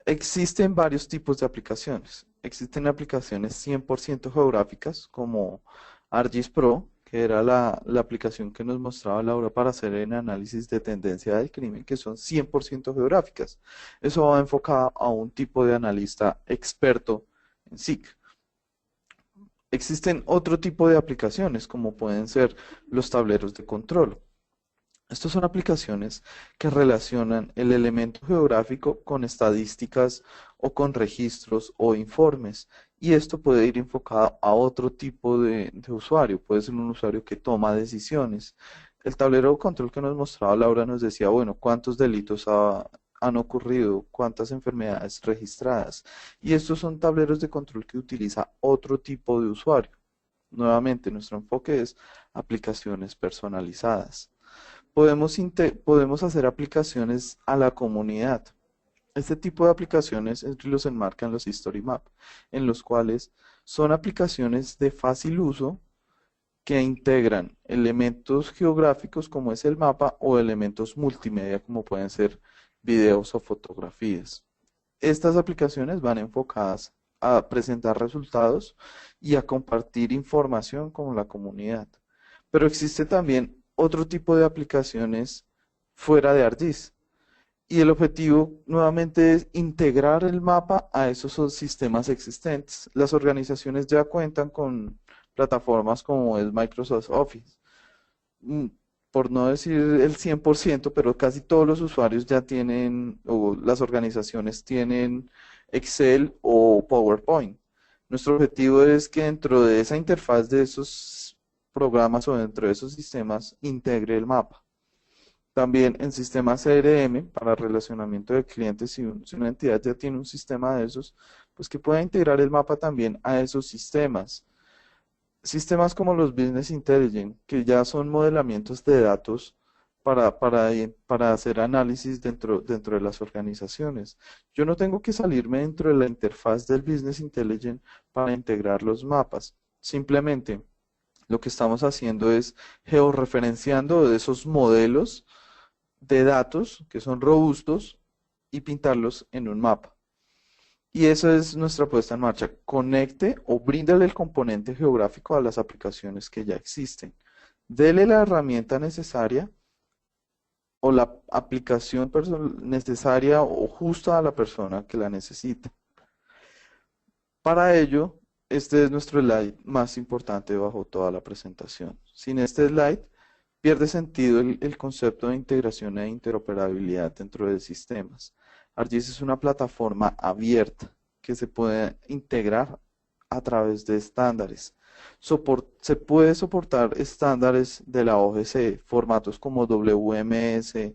Speaker 1: Existen varios tipos de aplicaciones. Existen aplicaciones 100% geográficas como ArcGIS Pro, que era la aplicación que nos mostraba Laura para hacer el análisis de tendencia del crimen, que son 100% geográficas. Eso va enfocado a un tipo de analista experto en SIC. Existen otro tipo de aplicaciones, como pueden ser los tableros de control. Estas son aplicaciones que relacionan el elemento geográfico con estadísticas o con registros o informes. Y esto puede ir enfocado a otro tipo de usuario. Puede ser un usuario que toma decisiones. El tablero de control que nos mostraba Laura nos decía, bueno, cuántos delitos han ocurrido, cuántas enfermedades registradas. Y estos son tableros de control que utiliza otro tipo de usuario. Nuevamente, nuestro enfoque es aplicaciones personalizadas. Podemos hacer aplicaciones a la comunidad. Este tipo de aplicaciones los enmarcan los History Map, en los cuales son aplicaciones de fácil uso que integran elementos geográficos como es el mapa o elementos multimedia como pueden ser videos o fotografías. Estas aplicaciones van enfocadas a presentar resultados y a compartir información con la comunidad. Pero existe también otro tipo de aplicaciones fuera de ArcGIS. Y el objetivo nuevamente es integrar el mapa a esos sistemas existentes. Las organizaciones ya cuentan con plataformas como es Microsoft Office. Mm, Por no decir el 100%, pero casi todos los usuarios ya tienen, o las organizaciones tienen Excel o PowerPoint. Nuestro objetivo es que dentro de esa interfaz de esos programas o dentro de esos sistemas integre el mapa. También en sistemas CRM para relacionamiento de clientes, si una entidad ya tiene un sistema de esos, pues que pueda integrar el mapa también a esos sistemas. Sistemas como los Business Intelligence, que ya son modelamientos de datos para hacer análisis dentro de las organizaciones. Yo no tengo que salirme dentro de la interfaz del Business Intelligence para integrar los mapas. Simplemente lo que estamos haciendo es georreferenciando esos modelos de datos que son robustos y pintarlos en un mapa. Y esa es nuestra puesta en marcha. Conecte o bríndale el componente geográfico a las aplicaciones que ya existen. Dele la herramienta necesaria o la aplicación necesaria o justa a la persona que la necesita. Para ello, este es nuestro slide más importante bajo toda la presentación. Sin este slide, pierde sentido el concepto de integración e interoperabilidad dentro de sistemas. ArcGIS es una plataforma abierta que se puede integrar a través de estándares. Se puede soportar estándares de la OGC, formatos como WMS,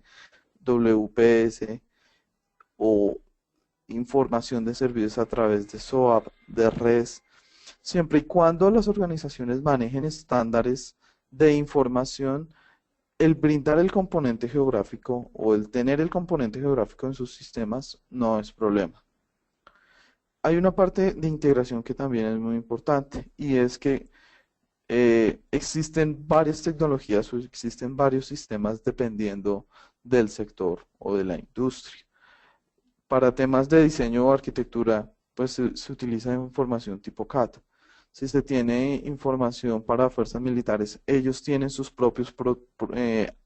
Speaker 1: WPS o información de servicios a través de SOAP, de REST, siempre y cuando las organizaciones manejen estándares de información. El brindar el componente geográfico o el tener el componente geográfico en sus sistemas no es problema. Hay una parte de integración que también es muy importante y es que existen varias tecnologías o existen varios sistemas dependiendo del sector o de la industria. Para temas de diseño o arquitectura, pues se utiliza información tipo CAD. Si se tiene información para fuerzas militares, ellos tienen sus propios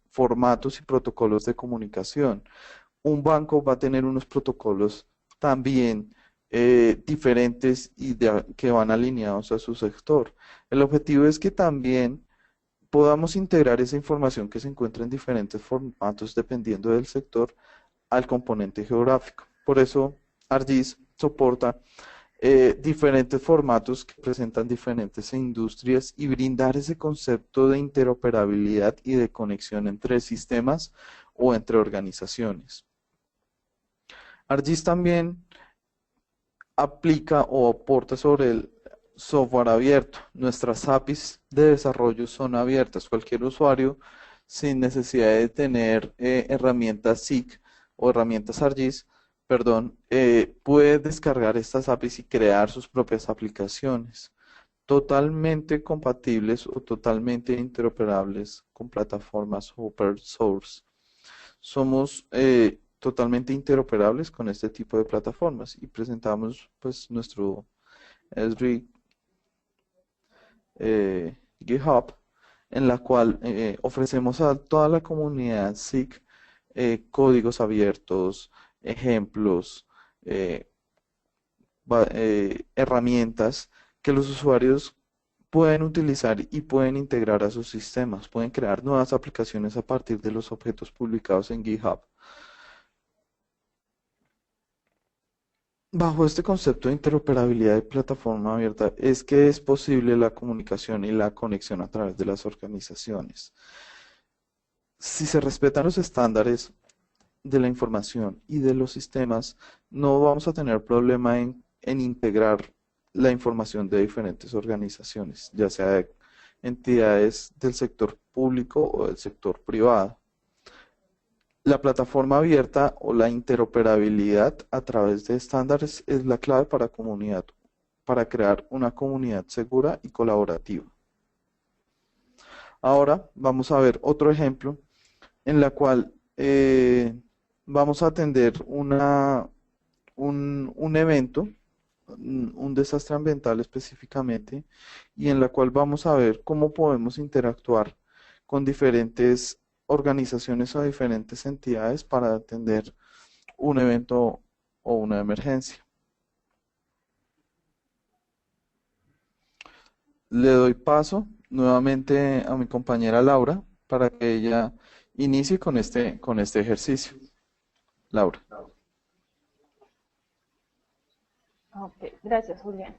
Speaker 1: formatos y protocolos de comunicación. Un banco va a tener unos protocolos también diferentes y que van alineados a su sector. El objetivo es que también podamos integrar esa información que se encuentra en diferentes formatos dependiendo del sector al componente geográfico. Por eso ArcGIS soporta diferentes formatos que presentan diferentes industrias y brindar ese concepto de interoperabilidad y de conexión entre sistemas o entre organizaciones. ArcGIS también aplica o aporta sobre el software abierto. Nuestras APIs de desarrollo son abiertas. Cualquier usuario, sin necesidad de tener herramientas SIG o herramientas ArcGIS, perdón, puede descargar estas APIs y crear sus propias aplicaciones totalmente compatibles o totalmente interoperables con plataformas open source. Somos totalmente interoperables con este tipo de plataformas y presentamos pues nuestro Esri GitHub, en la cual ofrecemos a toda la comunidad SIG códigos abiertos, ejemplos, eh, herramientas que los usuarios pueden utilizar y pueden integrar a sus sistemas, pueden crear nuevas aplicaciones a partir de los objetos publicados en GitHub. Bajo este concepto de interoperabilidad de plataforma abierta es que es posible la comunicación y la conexión a través de las organizaciones. Si se respetan los estándares de la información y de los sistemas, no vamos a tener problema en integrar la información de diferentes organizaciones, ya sea de entidades del sector público o del sector privado. La plataforma abierta o la interoperabilidad a través de estándares es la clave para crear una comunidad segura y colaborativa. Ahora vamos a ver otro ejemplo en la cual vamos a atender un evento, un desastre ambiental específicamente, y en la cual vamos a ver cómo podemos interactuar con diferentes organizaciones o diferentes entidades para atender un evento o una emergencia. Le doy paso nuevamente a mi compañera Laura para que ella inicie con este ejercicio. Laura.
Speaker 2: Ok, gracias, Julián.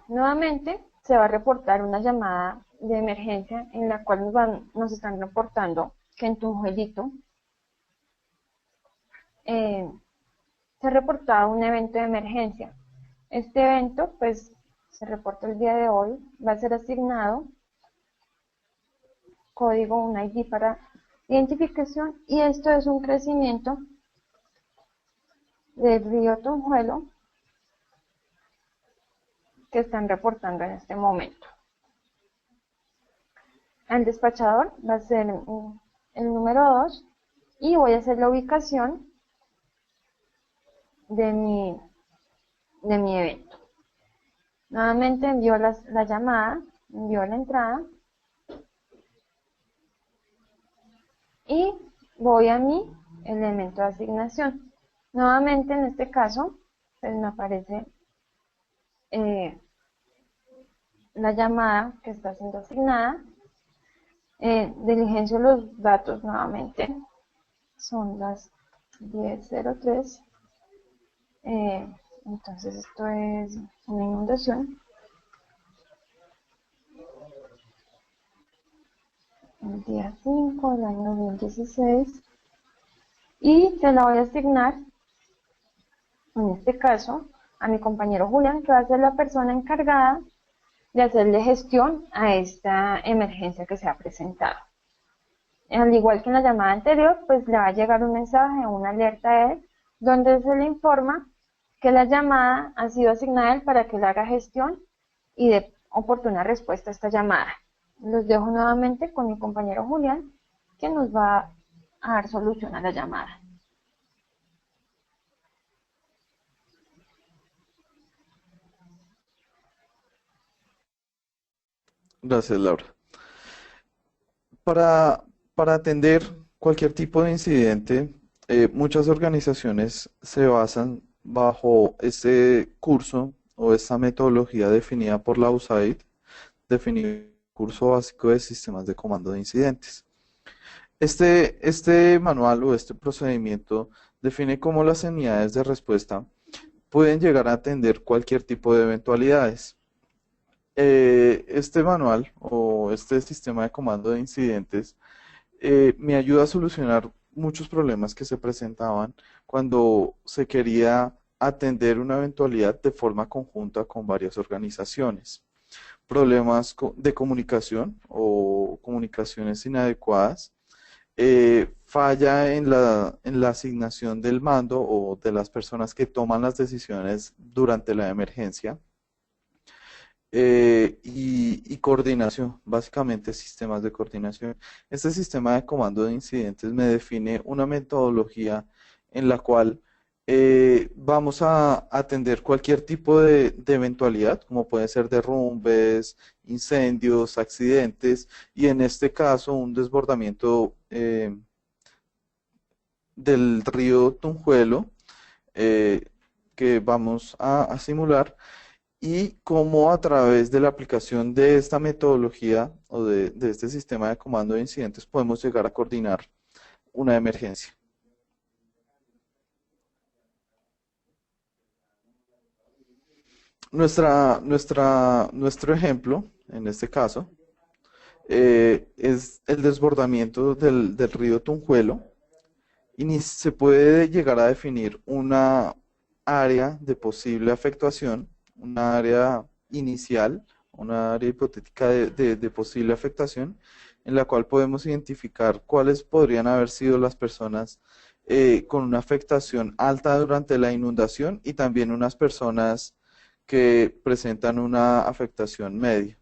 Speaker 2: Nuevamente se va a reportar una llamada de emergencia en la cual nos están reportando que en Tunjuelito se ha reportado un evento de emergencia. Este evento, pues, se reporta el día de hoy, va a ser asignado código, un ID para identificación, y esto es un crecimiento del río Tunjuelo que están reportando en este momento. El despachador va a ser el número 2 y voy a hacer la ubicación de mi evento. Nuevamente envío la llamada, envío la entrada y voy a mi elemento de asignación. Nuevamente en este caso pues me aparece la llamada que está siendo asignada. Diligencio los datos nuevamente. Son las 10:03. Entonces esto es una inundación. El día 5 del año 2016. Y se la voy a asignar, en este caso, a mi compañero Julián, que va a ser la persona encargada de hacerle gestión a esta emergencia que se ha presentado. Al igual que en la llamada anterior, pues le va a llegar un mensaje, una alerta a él, donde se le informa que la llamada ha sido asignada a él para que le haga gestión y dé oportuna respuesta a esta llamada. Los dejo nuevamente con mi compañero Julián, que nos va a dar solución a la llamada.
Speaker 1: Gracias, Laura. Para atender cualquier tipo de incidente, muchas organizaciones se basan bajo este curso o esta metodología definida por la USAID, definido curso básico de sistemas de comando de incidentes. Este manual o este procedimiento define cómo las unidades de respuesta pueden llegar a atender cualquier tipo de eventualidades. Este manual o este sistema de comando de incidentes me ayuda a solucionar muchos problemas que se presentaban cuando se quería atender una eventualidad de forma conjunta con varias organizaciones. Problemas de comunicación o comunicaciones inadecuadas, falla en la asignación del mando o de las personas que toman las decisiones durante la emergencia, y coordinación, básicamente sistemas de coordinación. Este sistema de comando de incidentes me define una metodología en la cual vamos a atender cualquier tipo de eventualidad, como puede ser derrumbes, incendios, accidentes, y en este caso un desbordamiento del río Tunjuelo, eh, que vamos a simular, y cómo a través de la aplicación de esta metodología o de este sistema de comando de incidentes podemos llegar a coordinar una emergencia. Nuestro ejemplo, en este caso, es el desbordamiento del río Tunjuelo, y ni se puede llegar a definir una área de posible afectación, una área inicial, una área hipotética de posible afectación, en la cual podemos identificar cuáles podrían haber sido las personas con una afectación alta durante la inundación y también unas personas que presentan una afectación media.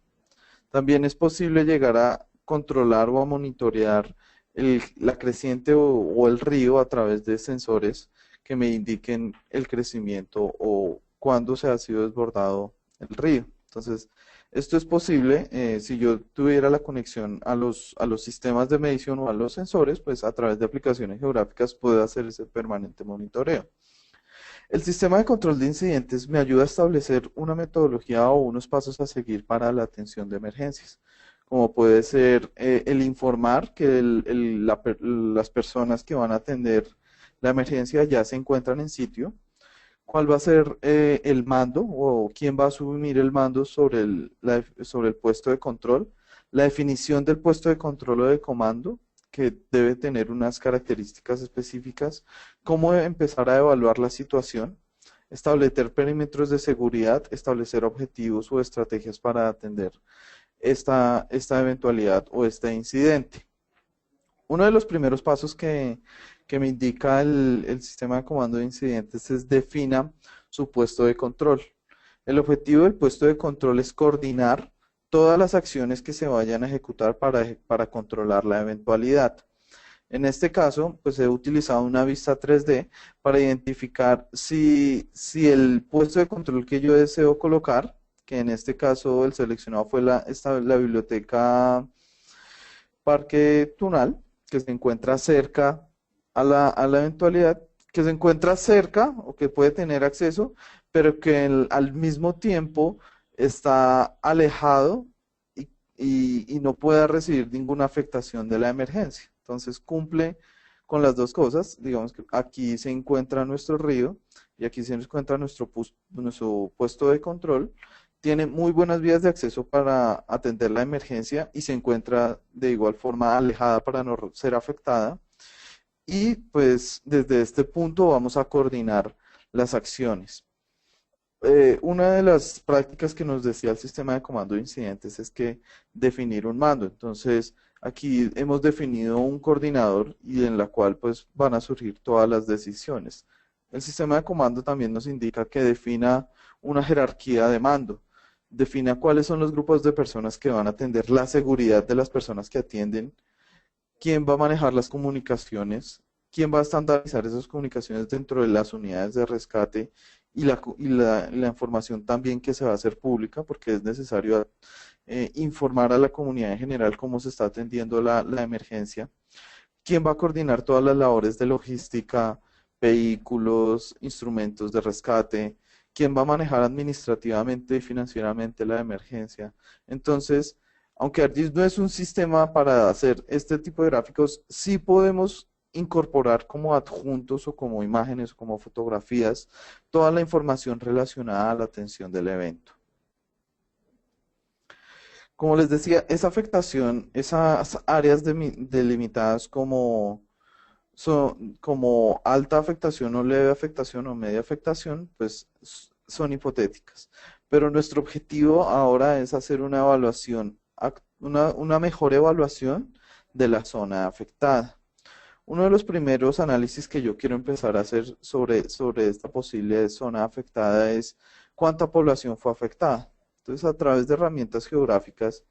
Speaker 1: También es posible llegar a controlar o a monitorear la creciente o el río a través de sensores que me indiquen el crecimiento o cuándo se ha sido desbordado el río. Entonces, esto es posible si yo tuviera la conexión a los sistemas de medición o a los sensores, pues a través de aplicaciones geográficas puedo hacer ese permanente monitoreo. El sistema de control de incidentes me ayuda a establecer una metodología o unos pasos a seguir para la atención de emergencias, como puede ser el informar que las personas que van a atender la emergencia ya se encuentran en sitio, cuál va a ser el mando o quién va a asumir el mando sobre el puesto de control, la definición del puesto de control o de comando, que debe tener unas características específicas, cómo empezar a evaluar la situación, establecer perímetros de seguridad, establecer objetivos o estrategias para atender esta eventualidad o este incidente. Uno de los primeros pasos que me indica el sistema de comando de incidentes es defina su puesto de control. El objetivo del puesto de control es coordinar todas las acciones que se vayan a ejecutar para controlar la eventualidad. En este caso, pues he utilizado una vista 3D para identificar si el puesto de control que yo deseo colocar, que en este caso el seleccionado fue la biblioteca Parque Tunal, que se encuentra cerca a la eventualidad, que se encuentra cerca o que puede tener acceso, pero que al mismo tiempo está alejado y no pueda recibir ninguna afectación de la emergencia. Entonces cumple con las dos cosas. Digamos que aquí se encuentra nuestro río y aquí se encuentra nuestro puesto de control. Tiene muy buenas vías de acceso para atender la emergencia y se encuentra de igual forma alejada para no ser afectada. Y pues desde este punto vamos a coordinar las acciones. Una de las prácticas que nos decía el sistema de comando de incidentes es que definir un mando. Entonces, aquí hemos definido un coordinador y en la cual pues van a surgir todas las decisiones. El sistema de comando también nos indica que defina una jerarquía de mando, defina cuáles son los grupos de personas que van a atender la seguridad de las personas que atienden, quién va a manejar las comunicaciones, quién va a estandarizar esas comunicaciones dentro de las unidades de rescate y la información también que se va a hacer pública, porque es necesario informar a la comunidad en general cómo se está atendiendo la emergencia, quién va a coordinar todas las labores de logística, vehículos, instrumentos de rescate, quién va a manejar administrativamente y financieramente la emergencia. Entonces, aunque ArcGIS no es un sistema para hacer este tipo de gráficos, sí podemos incorporar como adjuntos o como imágenes o como fotografías toda la información relacionada a la atención del evento. Como les decía, esa afectación, esas áreas delimitadas como son como alta afectación o leve afectación o media afectación, pues son hipotéticas. Pero nuestro objetivo ahora es hacer una evaluación, una mejor evaluación de la zona afectada. Uno de los primeros análisis que yo quiero empezar a hacer sobre esta posible zona afectada es cuánta población fue afectada. Entonces, a través de herramientas geográficas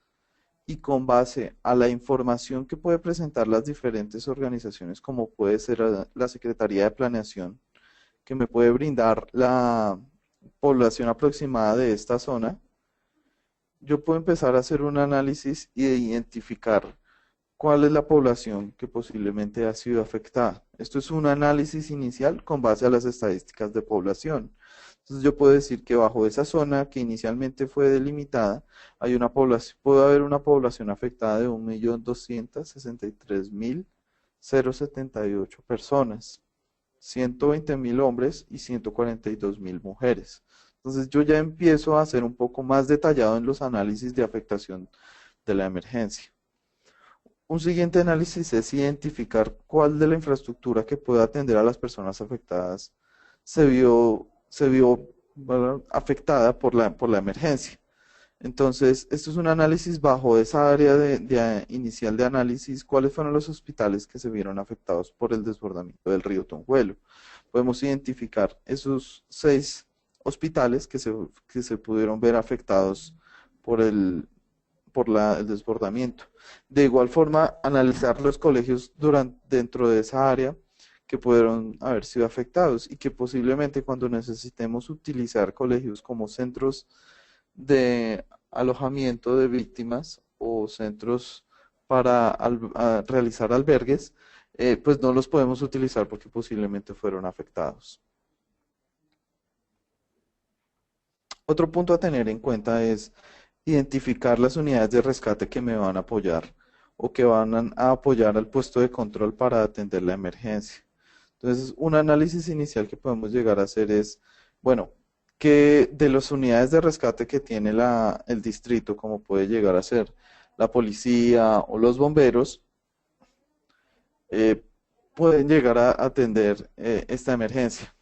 Speaker 1: y con base a la información que puede presentar las diferentes organizaciones, como puede ser la Secretaría de Planeación, que me puede brindar la población aproximada de esta zona, yo puedo empezar a hacer un análisis y de identificar cuál es la población que posiblemente ha sido afectada. Esto es un análisis inicial con base a las estadísticas de población. Entonces yo puedo decir que bajo esa zona que inicialmente fue delimitada, hay una población, puede haber una población afectada de 1.263.078 personas, 120.000 hombres y 142.000 mujeres. Entonces yo ya empiezo a ser un poco más detallado en los análisis de afectación de la emergencia. Un siguiente análisis es identificar cuál de la infraestructura que puede atender a las personas afectadas se vio ¿verdad?, afectada por la emergencia. Entonces, esto es un análisis bajo esa área inicial de análisis, cuáles fueron los hospitales que se vieron afectados por el desbordamiento del río Tonjuelo. Podemos identificar esos 6 hospitales que se pudieron ver afectados por el desbordamiento. De igual forma, analizar los colegios dentro de esa área que pudieron haber sido afectados y que posiblemente cuando necesitemos utilizar colegios como centros de alojamiento de víctimas o centros para realizar albergues, pues no los podemos utilizar porque posiblemente fueron afectados. Otro punto a tener en cuenta es identificar las unidades de rescate que me van a apoyar o que van a apoyar al puesto de control para atender la emergencia. Entonces, un análisis inicial que podemos llegar a hacer es, bueno, que de las unidades de rescate que tiene el distrito, como puede llegar a ser la policía o los bomberos, eh, pueden llegar a atender esta emergencia.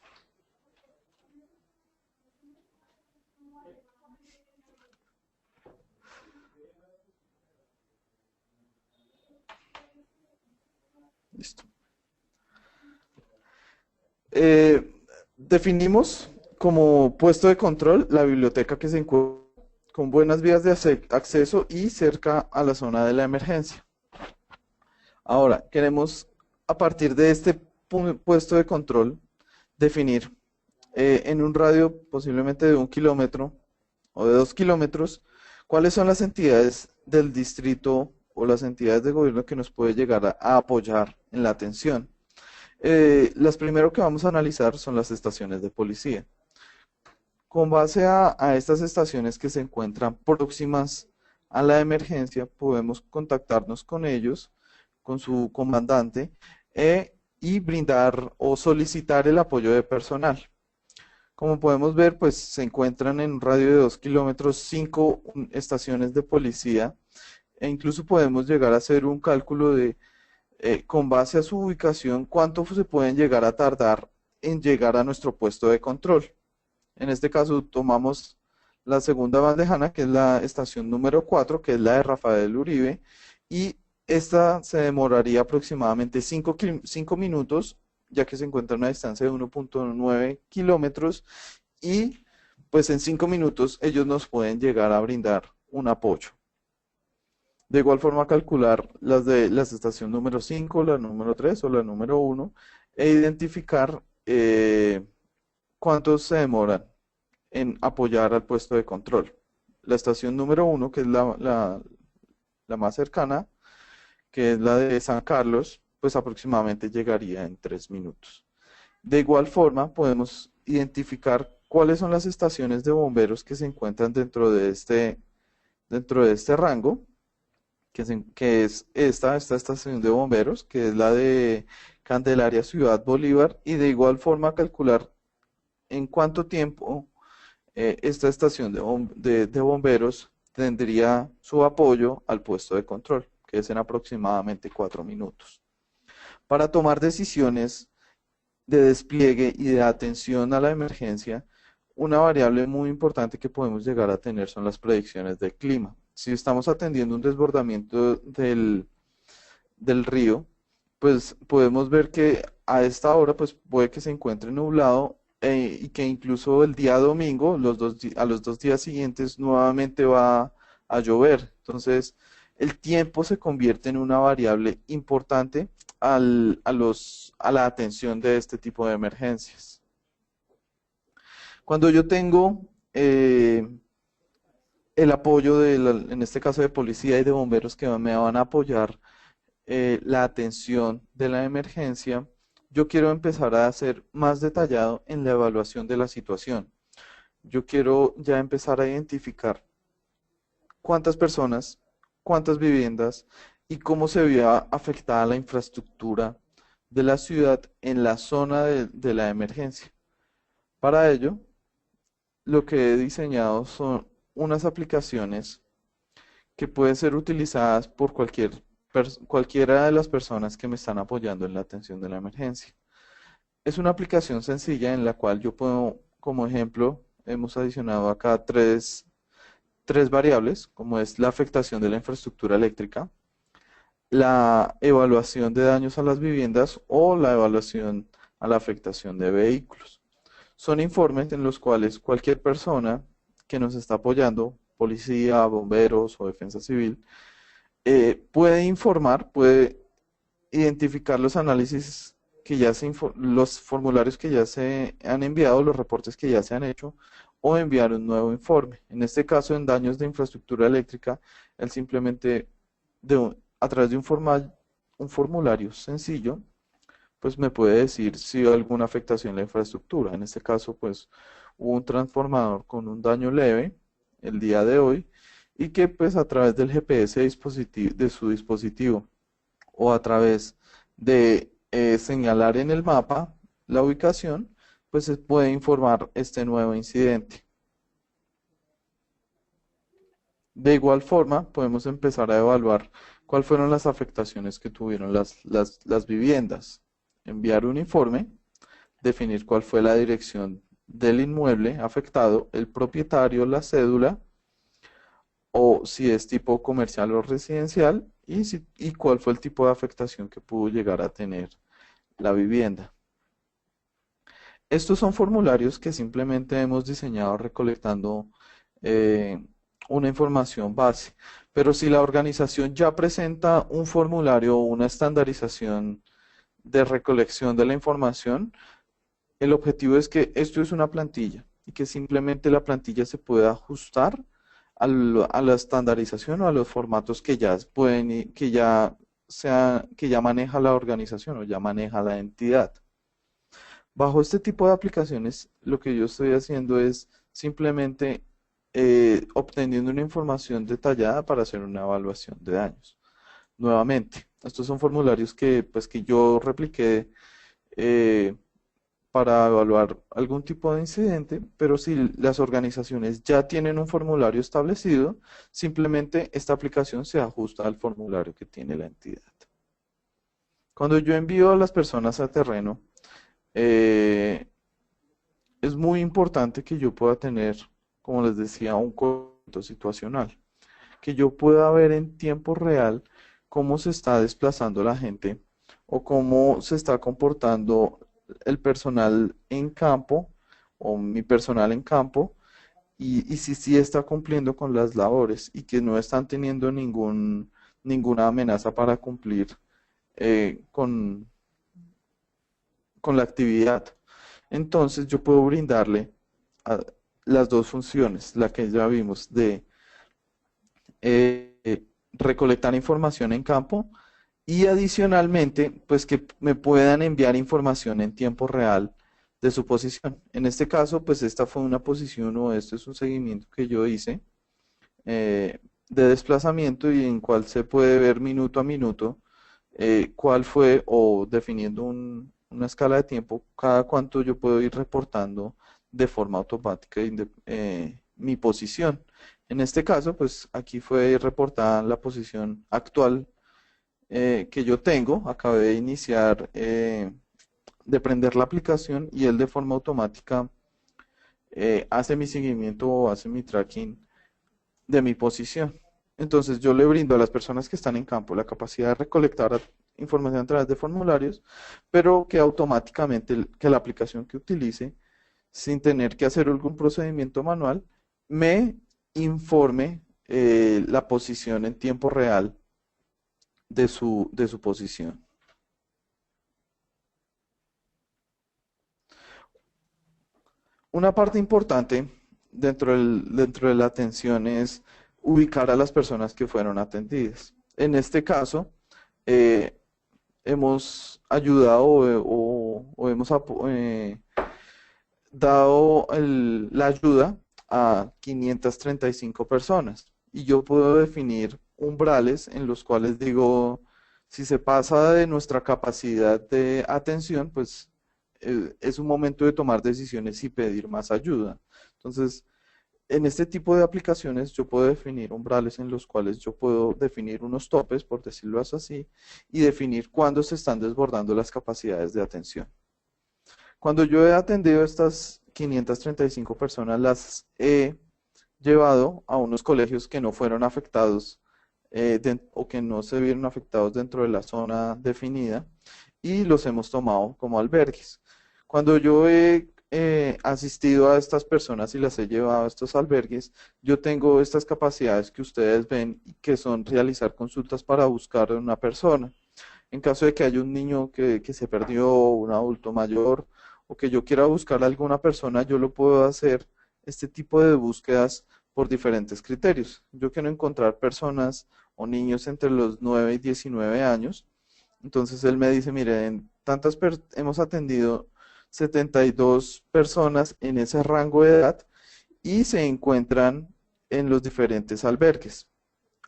Speaker 1: Listo. Definimos como puesto de control la biblioteca que se encuentra con buenas vías de acceso y cerca a la zona de la emergencia. Ahora, queremos a partir de este puesto de control definir en un radio posiblemente de 1 kilómetro o de 2 kilómetros cuáles son las entidades del distrito o las entidades de gobierno que nos puede llegar a apoyar en la atención. Las primero que vamos a analizar son las estaciones de policía. Con base a estas estaciones que se encuentran próximas a la emergencia, podemos contactarnos con ellos, con su comandante, y brindar o solicitar el apoyo de personal. Como podemos ver, pues se encuentran en un radio de 2 kilómetros 5 estaciones de policía e incluso podemos llegar a hacer un cálculo de, con base a su ubicación, cuánto se pueden llegar a tardar en llegar a nuestro puesto de control. En este caso tomamos la segunda bandejana, que es la estación número 4, que es la de Rafael Uribe, y esta se demoraría aproximadamente 5 minutos, ya que se encuentra a una distancia de 1.9 kilómetros, y pues en 5 minutos ellos nos pueden llegar a brindar un apoyo. De igual forma calcular las de la estación número 5, la número 3 o la número 1 e identificar cuántos se demoran en apoyar al puesto de control. La estación número 1, que es la más cercana, que es la de San Carlos, pues aproximadamente llegaría en 3 minutos. De igual forma, podemos identificar cuáles son las estaciones de bomberos que se encuentran dentro de este rango, que es esta estación de bomberos, que es la de Candelaria Ciudad Bolívar, y de igual forma calcular en cuánto tiempo esta estación de bomberos tendría su apoyo al puesto de control, que es en aproximadamente 4 minutos. Para tomar decisiones de despliegue y de atención a la emergencia, una variable muy importante que podemos llegar a tener son las predicciones del clima. Si estamos atendiendo un desbordamiento del río, pues podemos ver que a esta hora pues puede que se encuentre nublado y que incluso el día domingo, a los 2 días siguientes nuevamente va a llover. Entonces, el tiempo se convierte en una variable importante a la atención de este tipo de emergencias. Cuando yo tengo el apoyo en este caso de policía y de bomberos que me van a apoyar la atención de la emergencia, yo quiero empezar a ser más detallado en la evaluación de la situación. Yo quiero ya empezar a identificar cuántas personas, cuántas viviendas y cómo se veía afectada la infraestructura de la ciudad en la zona de la emergencia. Para ello, lo que he diseñado son unas aplicaciones que pueden ser utilizadas por cualquiera de las personas que me están apoyando en la atención de la emergencia. Es una aplicación sencilla en la cual yo puedo, como ejemplo, hemos adicionado acá tres variables, como es la afectación de la infraestructura eléctrica, la evaluación de daños a las viviendas o la evaluación a la afectación de vehículos. Son informes en los cuales cualquier persona que nos está apoyando, policía, bomberos o defensa civil, puede informar, puede identificar los análisis que ya los formularios que ya se han enviado, los reportes que ya se han hecho, o enviar un nuevo informe. En este caso, en daños de infraestructura eléctrica, él simplemente, a través de un formulario sencillo, pues me puede decir si hay alguna afectación en la infraestructura. En este caso, pues hubo un transformador con un daño leve el día de hoy y que pues a través del GPS de su dispositivo o a través de señalar en el mapa la ubicación, pues se puede informar este nuevo incidente. De igual forma, podemos empezar a evaluar cuáles fueron las afectaciones que tuvieron las viviendas. Enviar un informe, definir cuál fue la dirección del inmueble afectado, el propietario, la cédula, o si es tipo comercial o residencial, y cuál fue el tipo de afectación que pudo llegar a tener la vivienda. Estos son formularios que simplemente hemos diseñado recolectando una información base, pero si la organización ya presenta un formulario o una estandarización de recolección de la información, el objetivo es que esto es una plantilla y que simplemente la plantilla se pueda ajustar a la estandarización o a los formatos que ya pueden, que ya maneja la organización o ya maneja la entidad. Bajo este tipo de aplicaciones, lo que yo estoy haciendo es simplemente obteniendo una información detallada para hacer una evaluación de daños. Nuevamente, estos son formularios que yo repliqué para evaluar algún tipo de incidente, pero si las organizaciones ya tienen un formulario establecido, simplemente esta aplicación se ajusta al formulario que tiene la entidad. Cuando yo envío a las personas a terreno, es muy importante que yo pueda tener, como les decía, un conocimiento situacional, que yo pueda ver en tiempo real cómo se está desplazando la gente o cómo se está comportando el personal en campo o mi personal en campo y si sí está cumpliendo con las labores y que no están teniendo ninguna amenaza para cumplir con la actividad. Entonces yo puedo brindarle las dos funciones, la que ya vimos de recolectar información en campo y adicionalmente, pues que me puedan enviar información en tiempo real de su posición. En este caso, pues esta fue una posición o esto es un seguimiento que yo hice de desplazamiento y en cual se puede ver minuto a minuto cuál fue o definiendo una escala de tiempo, cada cuánto yo puedo ir reportando de forma automática mi posición. En este caso, pues aquí fue reportada la posición actual que yo tengo, acabé de iniciar, de prender la aplicación y él de forma automática hace mi seguimiento o hace mi tracking de mi posición. Entonces yo le brindo a las personas que están en campo la capacidad de recolectar información a través de formularios, pero que automáticamente que la aplicación que utilice, sin tener que hacer algún procedimiento manual, me informe la posición en tiempo real de su posición. Una parte importante dentro de la atención es ubicar a las personas que fueron atendidas. En este caso, eh, hemos ayudado o hemos dado la ayuda a 535 personas y yo puedo definir umbrales en los cuales digo, si se pasa de nuestra capacidad de atención, pues es un momento de tomar decisiones y pedir más ayuda. Entonces, en este tipo de aplicaciones yo puedo definir umbrales en los cuales yo puedo definir unos topes, por decirlo así, y definir cuándo se están desbordando las capacidades de atención. Cuando yo he atendido a estas 535 personas, las he llevado a unos colegios que no fueron afectados o que no se vieron afectados dentro de la zona definida y los hemos tomado como albergues. Cuando yo he asistido a estas personas y las he llevado a estos albergues, yo tengo estas capacidades que ustedes ven y que son realizar consultas para buscar a una persona. En caso de que haya un niño que se perdió, un adulto mayor, o que yo quiera buscar a alguna persona, yo lo puedo hacer este tipo de búsquedas por diferentes criterios. Yo quiero encontrar personas o niños entre los 9 y 19 años. Entonces él me dice, mire, hemos atendido 72 personas en ese rango de edad y se encuentran en los diferentes albergues.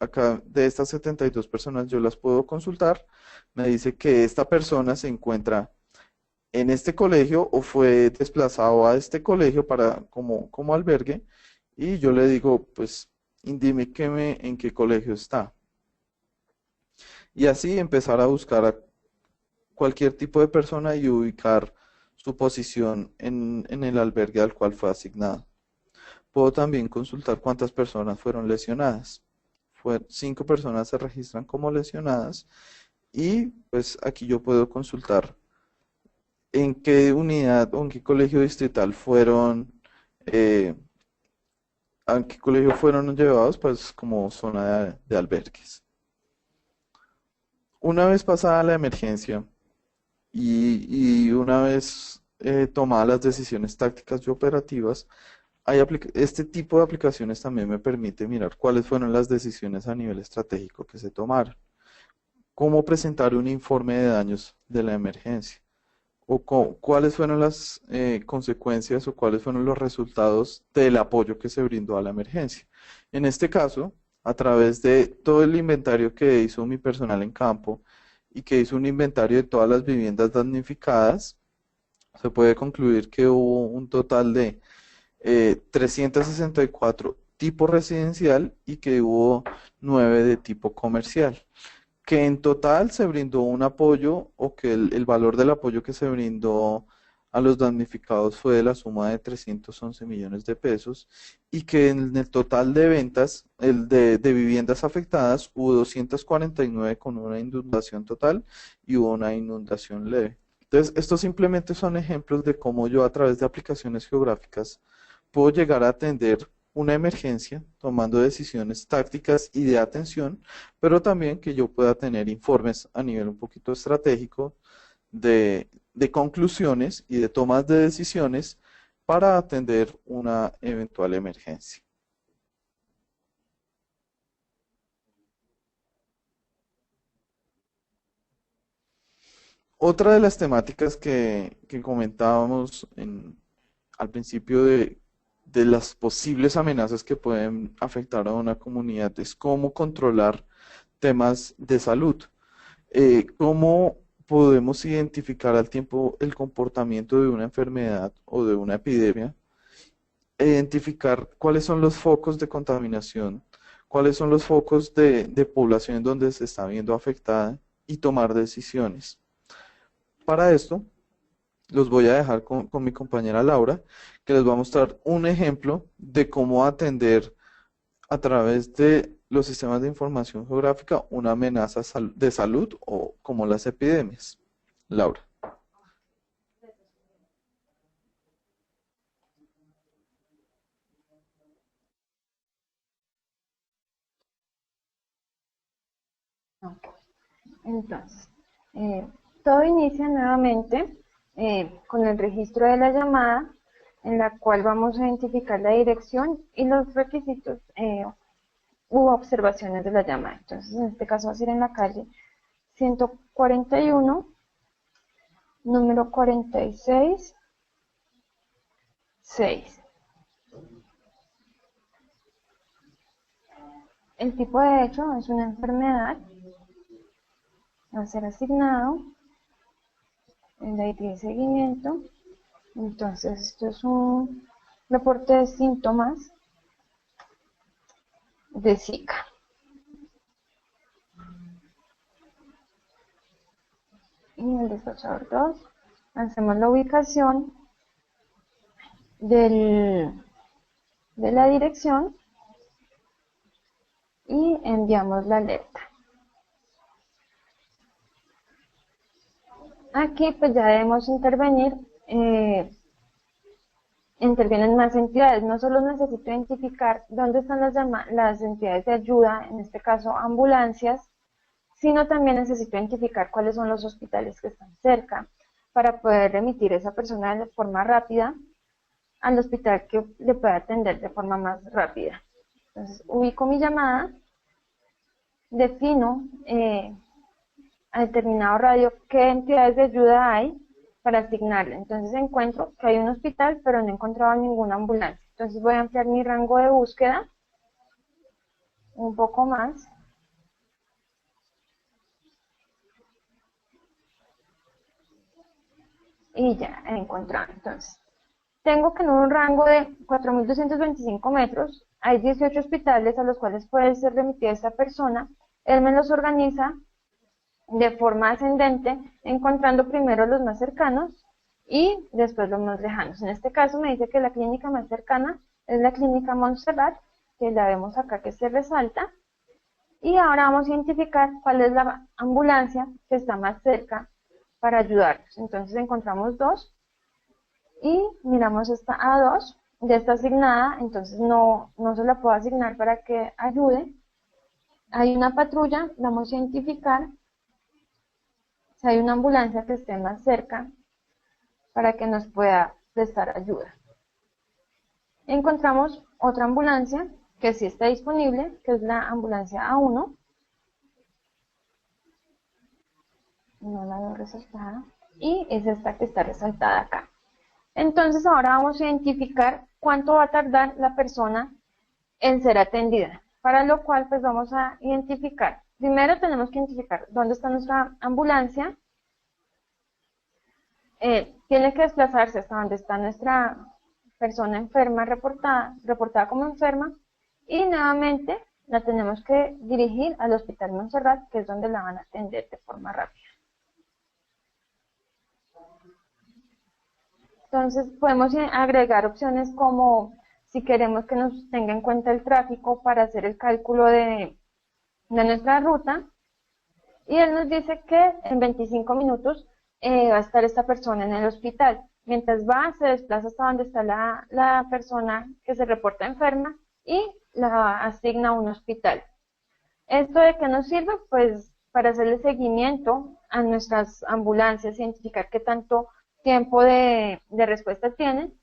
Speaker 1: Acá de estas 72 personas yo las puedo consultar. Me dice que esta persona se encuentra en este colegio o fue desplazado a este colegio como albergue y yo le digo, pues indíqueme en qué colegio está. Y así empezar a buscar a cualquier tipo de persona y ubicar su posición en el albergue al cual fue asignado. Puedo también consultar cuántas personas fueron lesionadas. 5 personas se registran como lesionadas y pues aquí yo puedo consultar en qué unidad o en qué colegio distrital eh, a qué colegio fueron llevados pues como zona de albergues. Una vez pasada la emergencia y una vez tomadas las decisiones tácticas y operativas, este tipo de aplicaciones también me permite mirar cuáles fueron las decisiones a nivel estratégico que se tomaron, cómo presentar un informe de daños de la emergencia o cuáles fueron las consecuencias o cuáles fueron los resultados del apoyo que se brindó a la emergencia. En este caso, a través de todo el inventario que hizo mi personal en campo y que hizo un inventario de todas las viviendas damnificadas, se puede concluir que hubo un total de 364 tipo residencial y que hubo 9 de tipo comercial, que en total se brindó un apoyo o que el valor del apoyo que se brindó a los damnificados fue de la suma de 311 millones de pesos y que en el total de ventas de viviendas afectadas hubo 249 con una inundación total y hubo una inundación leve. Entonces, estos simplemente son ejemplos de cómo yo a través de aplicaciones geográficas puedo llegar a atender una emergencia tomando decisiones tácticas y de atención, pero también que yo pueda tener informes a nivel un poquito estratégico de conclusiones y de tomas de decisiones para atender una eventual emergencia. Otra de las temáticas que comentábamos al principio de las posibles amenazas que pueden afectar a una comunidad es cómo controlar temas de salud. Cómo podemos identificar al tiempo el comportamiento de una enfermedad o de una epidemia, identificar cuáles son los focos de contaminación, cuáles son los focos de población donde se está viendo afectada y tomar decisiones. Para esto, los voy a dejar con mi compañera Laura, que les va a mostrar un ejemplo de cómo atender a través de los sistemas de información geográfica una amenaza de salud o como las epidemias. Laura.
Speaker 2: Ok. Entonces, eh, todo inicia nuevamente con el registro de la llamada, en la cual vamos a identificar la dirección y los requisitos u observaciones de la llamada. Entonces, en este caso va a ser en la calle 141, número 46, 6. El tipo de hecho es una enfermedad, va a ser asignado el ID de seguimiento. Entonces, esto es un reporte de síntomas de Zika. Y en el despachador 2 hacemos la ubicación de la dirección y enviamos la alerta. Aquí pues ya debemos intervenir, intervienen más entidades. No solo necesito identificar dónde están las entidades de ayuda, en este caso ambulancias, sino también necesito identificar cuáles son los hospitales que están cerca para poder remitir a esa persona de forma rápida al hospital que le pueda atender de forma más rápida. Entonces, ubico mi llamada, defino a determinado radio qué entidades de ayuda hay para asignarle. Entonces encuentro que hay un hospital, pero no he encontrado ninguna ambulancia. Entonces voy a ampliar mi rango de búsqueda un poco más. Y ya he encontrado. Entonces, tengo que en un rango de 4.225 metros hay 18 hospitales a los cuales puede ser remitida esta persona. Él me los organiza de forma ascendente, encontrando primero los más cercanos y después los más lejanos. En este caso me dice que la clínica más cercana es la clínica Montserrat, que la vemos acá que se resalta. Y ahora vamos a identificar cuál es la ambulancia que está más cerca para ayudarnos. Entonces encontramos dos y miramos esta A2, ya está asignada, entonces no se la puedo asignar para que ayude. Hay una patrulla, vamos a identificar si hay una ambulancia que esté más cerca para que nos pueda prestar ayuda. Encontramos otra ambulancia que sí está disponible, que es la ambulancia A1. No la veo resaltada. Y es esta que está resaltada acá. Entonces ahora vamos a identificar cuánto va a tardar la persona en ser atendida. Para lo cual pues vamos a identificar. Primero tenemos que identificar dónde está nuestra ambulancia. Tiene que desplazarse hasta donde está nuestra persona enferma reportada como enferma, y nuevamente la tenemos que dirigir al Hospital Montserrat, que es donde la van a atender de forma rápida. Entonces podemos agregar opciones como si queremos que nos tenga en cuenta el tráfico para hacer el cálculo de nuestra ruta, y él nos dice que en 25 minutos va a estar esta persona en el hospital. Mientras se desplaza hasta donde está la persona que se reporta enferma y la asigna a un hospital. ¿Esto de qué nos sirve? Pues para hacerle seguimiento a nuestras ambulancias, identificar qué tanto tiempo de respuesta tienen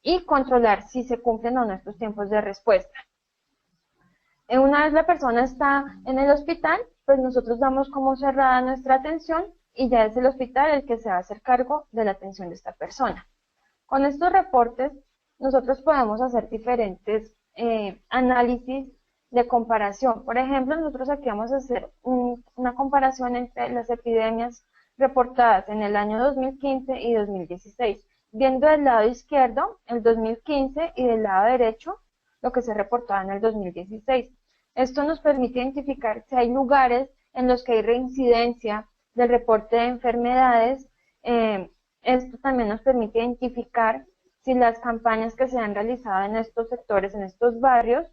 Speaker 2: y controlar si se cumplen o no estos tiempos de respuesta. Una vez la persona está en el hospital, pues nosotros damos como cerrada nuestra atención y ya es el hospital el que se va a hacer cargo de la atención de esta persona. Con estos reportes, nosotros podemos hacer diferentes análisis de comparación. Por ejemplo, nosotros aquí vamos a hacer una comparación entre las epidemias reportadas en el año 2015 y 2016, viendo del lado izquierdo el 2015 y del lado derecho lo que se reportaba en el 2016. Esto nos permite identificar si hay lugares en los que hay reincidencia del reporte de enfermedades, esto también nos permite identificar si las campañas que se han realizado en estos sectores, en estos barrios,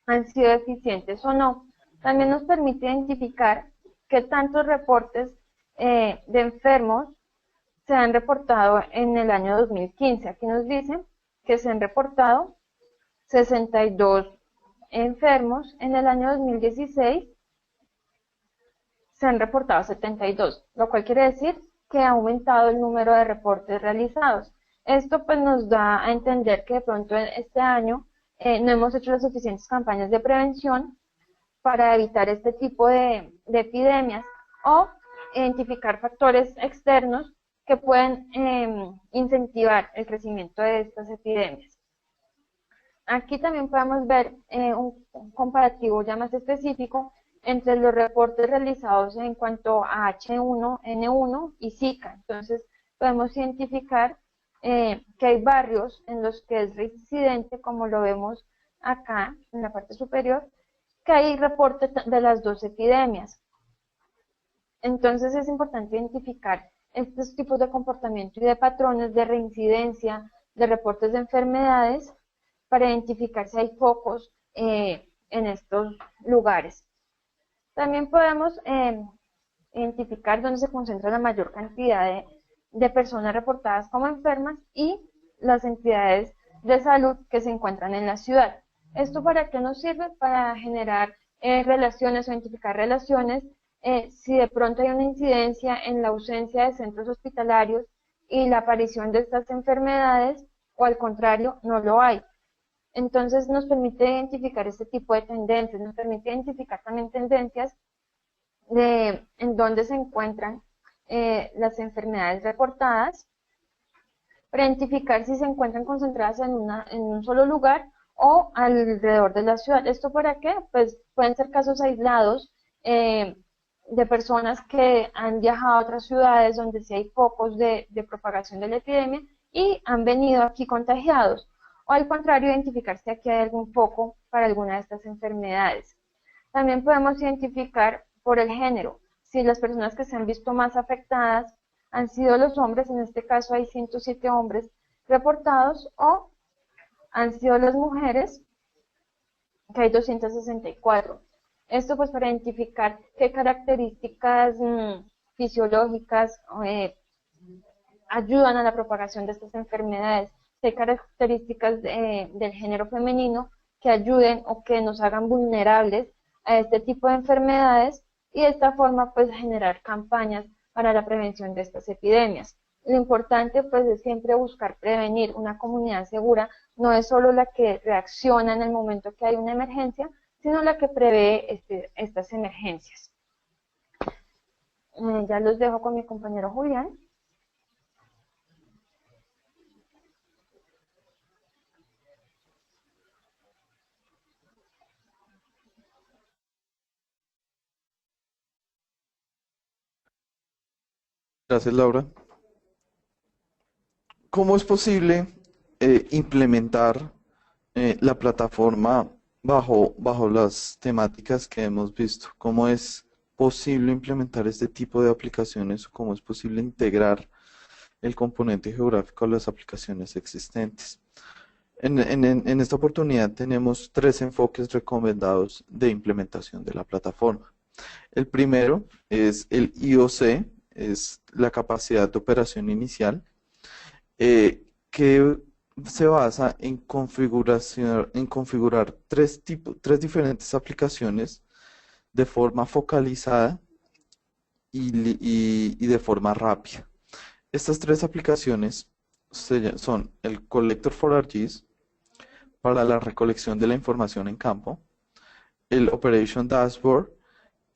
Speaker 2: han sido eficientes o no. También nos permite identificar qué tantos reportes de enfermos se han reportado en el año 2015. Aquí nos dicen que se han reportado 62 enfermos. En el año 2016 se han reportado 72, lo cual quiere decir que ha aumentado el número de reportes realizados. Esto pues nos da a entender que de pronto este año no hemos hecho las suficientes campañas de prevención para evitar este tipo de epidemias o identificar factores externos que pueden incentivar el crecimiento de estas epidemias. Aquí también podemos ver un comparativo ya más específico entre los reportes realizados en cuanto a H1N1 y Zika. Entonces, podemos identificar que hay barrios en los que es reincidente, como lo vemos acá en la parte superior, que hay reportes de las dos epidemias. Entonces, es importante identificar estos tipos de comportamiento y de patrones de reincidencia, de reportes de enfermedades, para identificar si hay focos en estos lugares. También podemos identificar dónde se concentra la mayor cantidad de personas reportadas como enfermas y las entidades de salud que se encuentran en la ciudad. ¿Esto para qué nos sirve? Para generar relaciones o identificar relaciones si de pronto hay una incidencia en la ausencia de centros hospitalarios y la aparición de estas enfermedades, o al contrario, no lo hay. Entonces nos permite identificar este tipo de tendencias, nos permite identificar también tendencias en dónde se encuentran las enfermedades reportadas, para identificar si se encuentran concentradas en un solo lugar o alrededor de la ciudad. ¿Esto para qué? Pues pueden ser casos aislados de personas que han viajado a otras ciudades donde sí hay focos de propagación de la epidemia y han venido aquí contagiados. O al contrario, identificar si aquí hay algún foco para alguna de estas enfermedades. También podemos identificar por el género, si las personas que se han visto más afectadas han sido los hombres, en este caso hay 107 hombres reportados, o han sido las mujeres, que hay 264. Esto pues para identificar qué características fisiológicas ayudan a la propagación de estas enfermedades, qué características del género femenino que ayuden o que nos hagan vulnerables a este tipo de enfermedades, y de esta forma pues generar campañas para la prevención de estas epidemias. Lo importante pues es siempre buscar prevenir. Una comunidad segura no es solo la que reacciona en el momento que hay una emergencia, sino la que prevé estas emergencias. Ya los dejo con mi compañero Julián.
Speaker 1: Gracias, Laura. ¿Cómo es posible implementar la plataforma bajo las temáticas que hemos visto? ¿Cómo es posible implementar este tipo de aplicaciones? ¿Cómo es posible integrar el componente geográfico a las aplicaciones existentes? En esta oportunidad tenemos tres enfoques recomendados de implementación de la plataforma. El primero es el IOC, es la capacidad de operación inicial, que se basa en configurar tres diferentes aplicaciones de forma focalizada y de forma rápida. Estas tres aplicaciones son el Collector for ArcGIS para la recolección de la información en campo, el Operation Dashboard,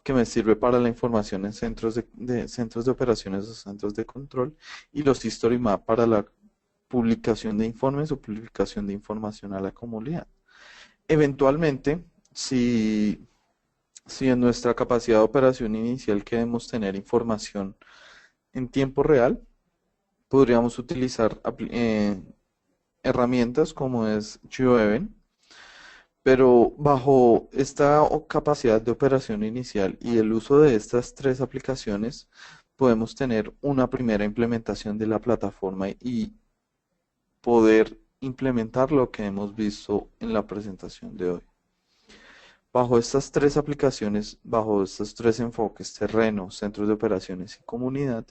Speaker 1: que me sirve para la información en centros de operaciones o centros de control, y los History Map para la publicación de informes o publicación de información a la comunidad. Eventualmente, si en nuestra capacidad de operación inicial queremos tener información en tiempo real, podríamos utilizar herramientas como es GeoEvent Pero bajo esta capacidad de operación inicial y el uso de estas tres aplicaciones, podemos tener una primera implementación de la plataforma y poder implementar lo que hemos visto en la presentación de hoy. Bajo estas tres aplicaciones, bajo estos tres enfoques, terreno, centros de operaciones y comunidad,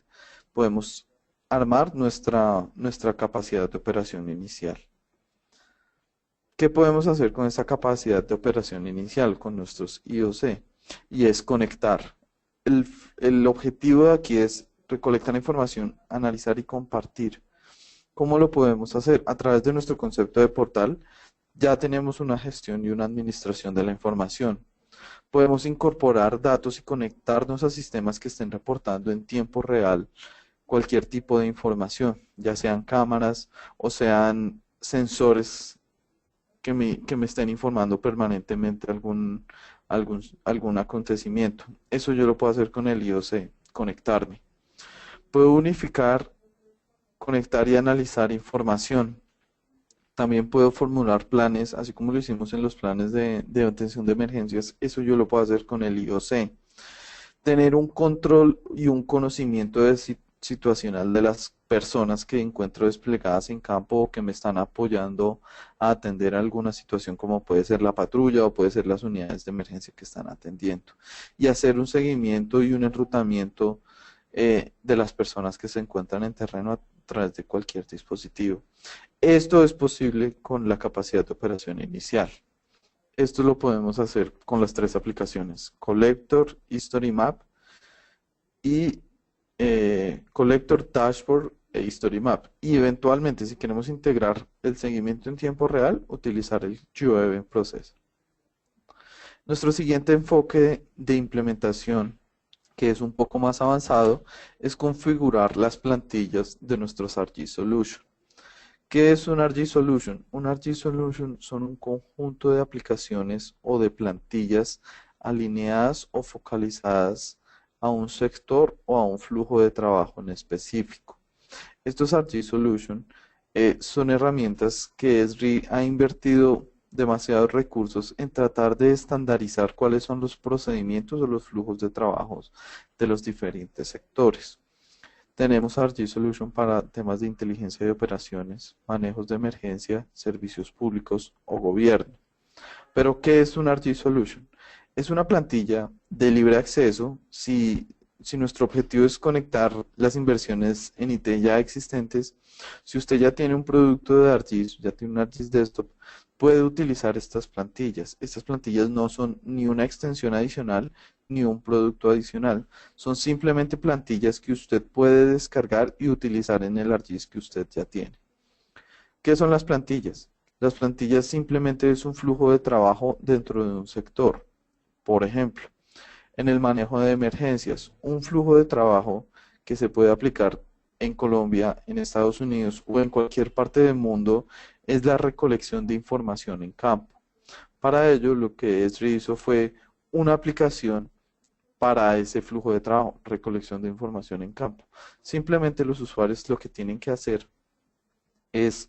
Speaker 1: podemos armar nuestra capacidad de operación inicial. ¿Qué podemos hacer con esta capacidad de operación inicial con nuestros IoC? Y es conectar. El, el objetivo de aquí es recolectar información, analizar y compartir. ¿Cómo lo podemos hacer? A través de nuestro concepto de portal, ya tenemos una gestión y una administración de la información. Podemos incorporar datos y conectarnos a sistemas que estén reportando en tiempo real cualquier tipo de información, ya sean cámaras o sean sensores que me estén informando permanentemente algún acontecimiento. Eso yo lo puedo hacer con el IoC, conectarme. Puedo unificar, conectar y analizar información. También puedo formular planes, así como lo hicimos en los planes de atención de emergencias. Eso yo lo puedo hacer con el IoC. Tener un control y un conocimiento situacional de las personas que encuentro desplegadas en campo o que me están apoyando a atender alguna situación como puede ser la patrulla o puede ser las unidades de emergencia que están atendiendo. Y hacer un seguimiento y un enrutamiento de las personas que se encuentran en terreno a través de cualquier dispositivo. Esto es posible con la capacidad de operación inicial. Esto lo podemos hacer con las tres aplicaciones, Collector, History Map y Collector, Dashboard e History Map. Y eventualmente, si queremos integrar el seguimiento en tiempo real, utilizar el QEvent Processor. Nuestro siguiente enfoque de implementación, que es un poco más avanzado, es configurar las plantillas de nuestros RG Solution. ¿Qué es un RG Solution? Un RG Solution son un conjunto de aplicaciones o de plantillas alineadas o focalizadas a un sector o a un flujo de trabajo en específico. Estos RG Solution son herramientas que Esri ha invertido demasiados recursos en tratar de estandarizar cuáles son los procedimientos o los flujos de trabajos de los diferentes sectores. Tenemos RG Solution para temas de inteligencia de operaciones, manejos de emergencia, servicios públicos o gobierno. Pero, ¿qué es un RG Solution? Es una plantilla de libre acceso si nuestro objetivo es conectar las inversiones en IT ya existentes. Si usted ya tiene un producto de ArcGIS, ya tiene un ArcGIS Desktop, puede utilizar estas plantillas. Estas plantillas no son ni una extensión adicional ni un producto adicional. Son simplemente plantillas que usted puede descargar y utilizar en el ArcGIS que usted ya tiene. ¿Qué son las plantillas? Las plantillas simplemente es un flujo de trabajo dentro de un sector. Por ejemplo, en el manejo de emergencias, un flujo de trabajo que se puede aplicar en Colombia, en Estados Unidos o en cualquier parte del mundo es la recolección de información en campo. Para ello, lo que Esri hizo fue una aplicación para ese flujo de trabajo, recolección de información en campo. Simplemente los usuarios lo que tienen que hacer es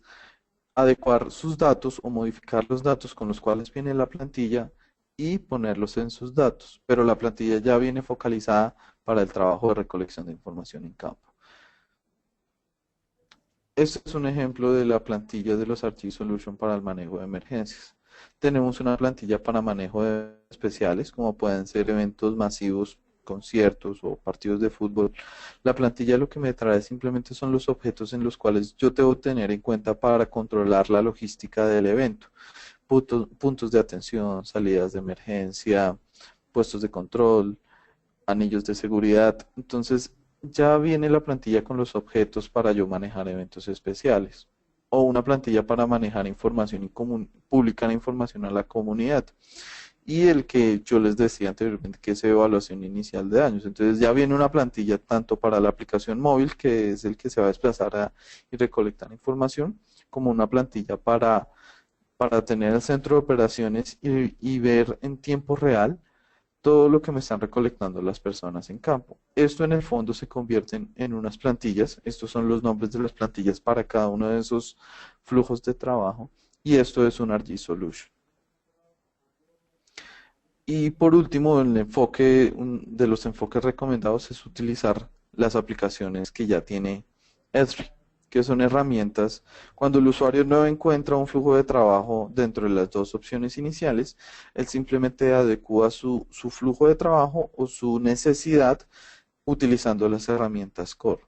Speaker 1: adecuar sus datos o modificar los datos con los cuales viene la plantilla y ponerlos en sus datos, pero la plantilla ya viene focalizada para el trabajo de recolección de información en campo. Este es un ejemplo de la plantilla de los RG Solution para el manejo de emergencias. Tenemos una plantilla para manejo de especiales, como pueden ser eventos masivos, conciertos o partidos de fútbol. La plantilla lo que me trae simplemente son los objetos en los cuales yo debo tener en cuenta para controlar la logística del evento. Puntos de atención, salidas de emergencia, puestos de control, anillos de seguridad. Entonces ya viene la plantilla con los objetos para yo manejar eventos especiales. O una plantilla para manejar información y publicar información a la comunidad. Y el que yo les decía anteriormente, que es evaluación inicial de daños. Entonces ya viene una plantilla tanto para la aplicación móvil, que es el que se va a desplazar y recolectar información, como una plantilla para tener el centro de operaciones y ver en tiempo real todo lo que me están recolectando las personas en campo. Esto en el fondo se convierte en unas plantillas. Estos son los nombres de las plantillas para cada uno de esos flujos de trabajo. Y esto es un RG Solution. Y por último, el enfoque, de los enfoques recomendados es utilizar las aplicaciones que ya tiene Esri, que son herramientas. Cuando el usuario no encuentra un flujo de trabajo dentro de las dos opciones iniciales, él simplemente adecúa su flujo de trabajo o su necesidad utilizando las herramientas Core.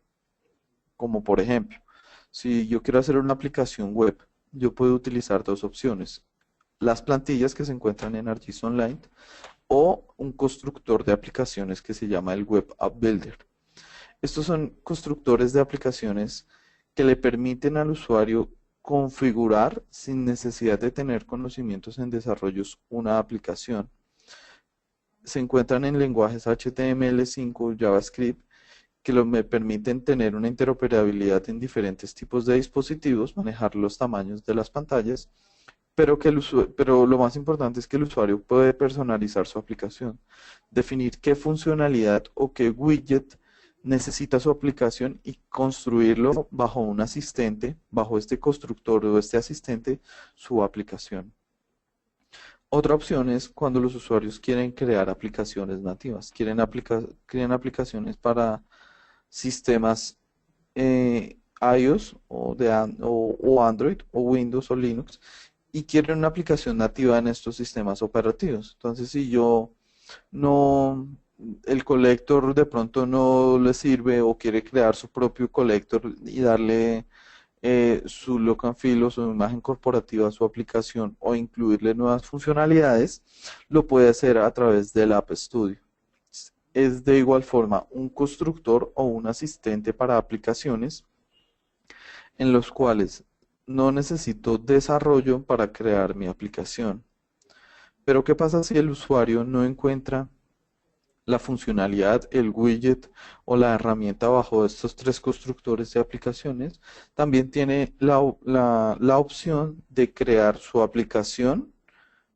Speaker 1: Como por ejemplo, si yo quiero hacer una aplicación web, yo puedo utilizar dos opciones. Las plantillas que se encuentran en ArcGIS Online o un constructor de aplicaciones que se llama el Web App Builder. Estos son constructores de aplicaciones que le permiten al usuario configurar sin necesidad de tener conocimientos en desarrollos una aplicación. Se encuentran en lenguajes HTML5, JavaScript, que me permiten tener una interoperabilidad en diferentes tipos de dispositivos, manejar los tamaños de las pantallas, pero lo más importante es que el usuario puede personalizar su aplicación, definir qué funcionalidad o qué widget necesita su aplicación y construirlo bajo un asistente, bajo este constructor o este asistente, su aplicación. Otra opción es cuando los usuarios quieren crear aplicaciones nativas, quieren aplicaciones para sistemas iOS o Android o Windows o Linux y quieren una aplicación nativa en estos sistemas operativos. Entonces, si yo no, el colector de pronto no le sirve o quiere crear su propio colector y darle su look and feel o su imagen corporativa a su aplicación o incluirle nuevas funcionalidades, lo puede hacer a través del App Studio. Es de igual forma un constructor o un asistente para aplicaciones en los cuales no necesito desarrollo para crear mi aplicación. Pero ¿qué pasa si el usuario no encuentra la funcionalidad, el widget o la herramienta bajo estos tres constructores de aplicaciones? También tiene la opción de crear su aplicación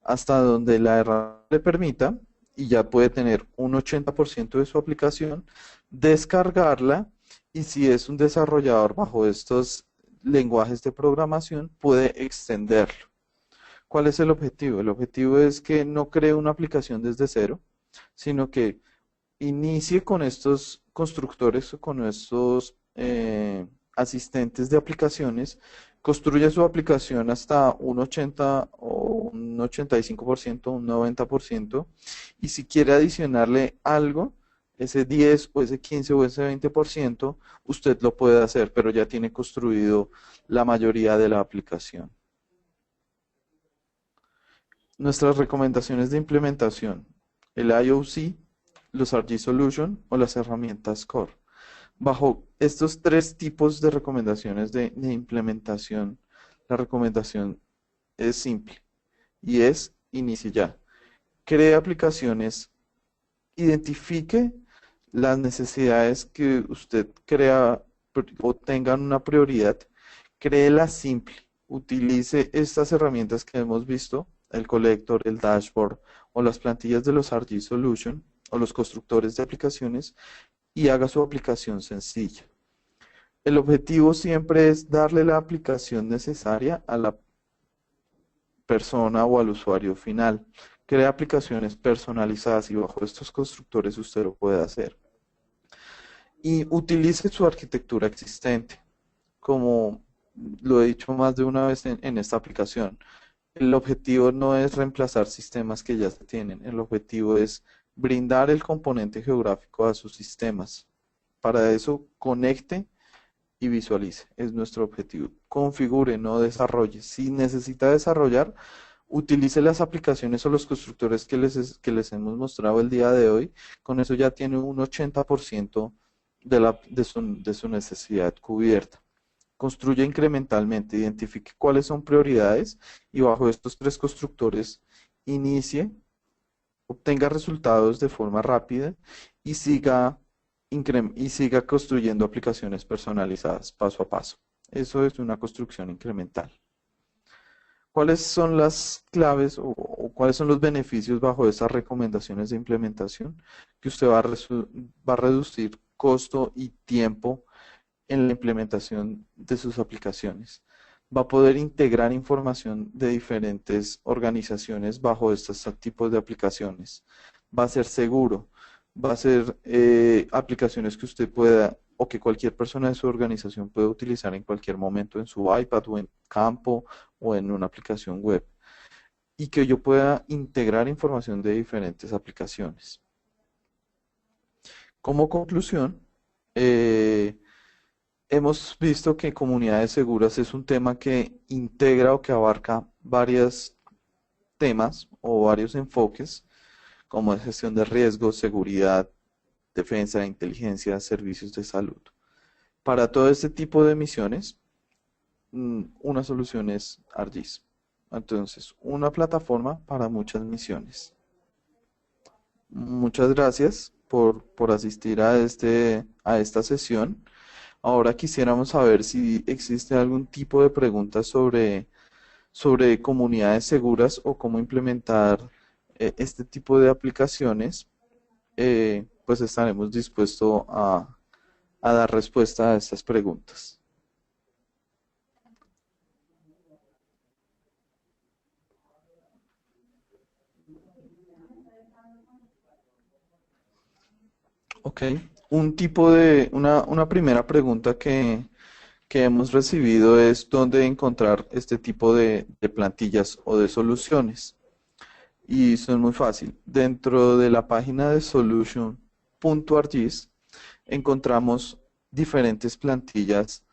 Speaker 1: hasta donde la herramienta le permita y ya puede tener un 80% de su aplicación, descargarla y si es un desarrollador bajo estos lenguajes de programación puede extenderlo. ¿Cuál es el objetivo? El objetivo es que no cree una aplicación desde cero, sino que inicie con estos constructores o con estos asistentes de aplicaciones, construya su aplicación hasta un 80 o un 85%, un 90%, y si quiere adicionarle algo, ese 10 o ese 15 o ese 20%, usted lo puede hacer, pero ya tiene construido la mayoría de la aplicación. Nuestras recomendaciones de implementación, el IOC, los ArcGIS Solution o las herramientas Core. Bajo estos tres tipos de recomendaciones de implementación, la recomendación es simple y es inicie ya. Cree aplicaciones, identifique las necesidades que usted crea o tengan una prioridad, créela simple, utilice estas herramientas que hemos visto, el collector, el dashboard o las plantillas de los ArcGIS Solution o los constructores de aplicaciones y haga su aplicación sencilla. El objetivo siempre es darle la aplicación necesaria a la persona o al usuario final. Crea aplicaciones personalizadas y bajo estos constructores usted lo puede hacer. Y utilice su arquitectura existente, como lo he dicho más de una vez en esta aplicación. El objetivo no es reemplazar sistemas que ya se tienen, el objetivo es brindar el componente geográfico a sus sistemas. Para eso, conecte y visualice, es nuestro objetivo. Configure, no desarrolle. Si necesita desarrollar, utilice las aplicaciones o los constructores que les hemos mostrado el día de hoy. Con eso ya tiene un 80% de su necesidad cubierta. Construya incrementalmente, identifique cuáles son prioridades y bajo estos tres constructores inicie, obtenga resultados de forma rápida y siga construyendo aplicaciones personalizadas paso a paso. Eso es una construcción incremental. ¿Cuáles son las claves o cuáles son los beneficios bajo esas recomendaciones de implementación? Que usted va a reducir costo y tiempo en la implementación de sus aplicaciones. va a poder integrar información de diferentes organizaciones bajo estos tipos de aplicaciones. Va a ser seguro, va a ser aplicaciones que usted pueda o que cualquier persona de su organización pueda utilizar en cualquier momento en su iPad o en campo o en una aplicación web. Y que yo pueda integrar información de diferentes aplicaciones. Como conclusión, eh, hemos visto que comunidades seguras es un tema que integra o que abarca varios temas o varios enfoques, como es gestión de riesgos, seguridad, defensa, inteligencia, servicios de salud. Para todo este tipo de misiones, una solución es ArcGIS. Entonces, una plataforma para muchas misiones. Muchas gracias por asistir a esta sesión. Ahora quisiéramos saber si existe algún tipo de preguntas sobre comunidades seguras o cómo implementar este tipo de aplicaciones. Pues estaremos dispuestos a dar respuesta a estas preguntas. Ok, una primera pregunta que hemos recibido es dónde encontrar este tipo de plantillas o de soluciones. Y son muy fácil. Dentro de la página de solution.argis encontramos diferentes plantillas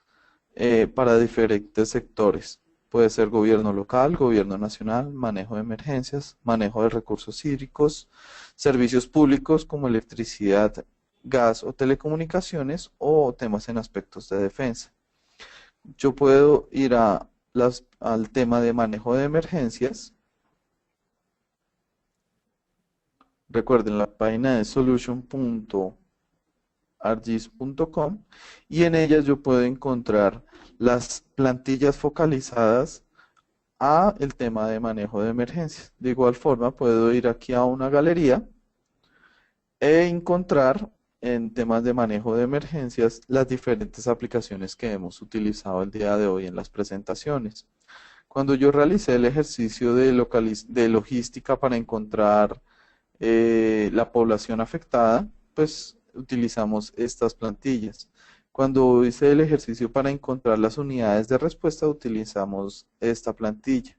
Speaker 1: para diferentes sectores. Puede ser gobierno local, gobierno nacional, manejo de emergencias, manejo de recursos hídricos, servicios públicos como electricidad, gas o telecomunicaciones o temas en aspectos de defensa. Yo puedo ir al tema de manejo de emergencias. Recuerden la página de solution.argis.com y en ellas yo puedo encontrar las plantillas focalizadas a el tema de manejo de emergencias. De igual forma puedo ir aquí a una galería e encontrar en temas de manejo de emergencias las diferentes aplicaciones que hemos utilizado el día de hoy en las presentaciones. Cuando yo realicé el ejercicio de logística para encontrar la población afectada, pues utilizamos estas plantillas. Cuando hice el ejercicio para encontrar las unidades de respuesta, utilizamos esta plantilla.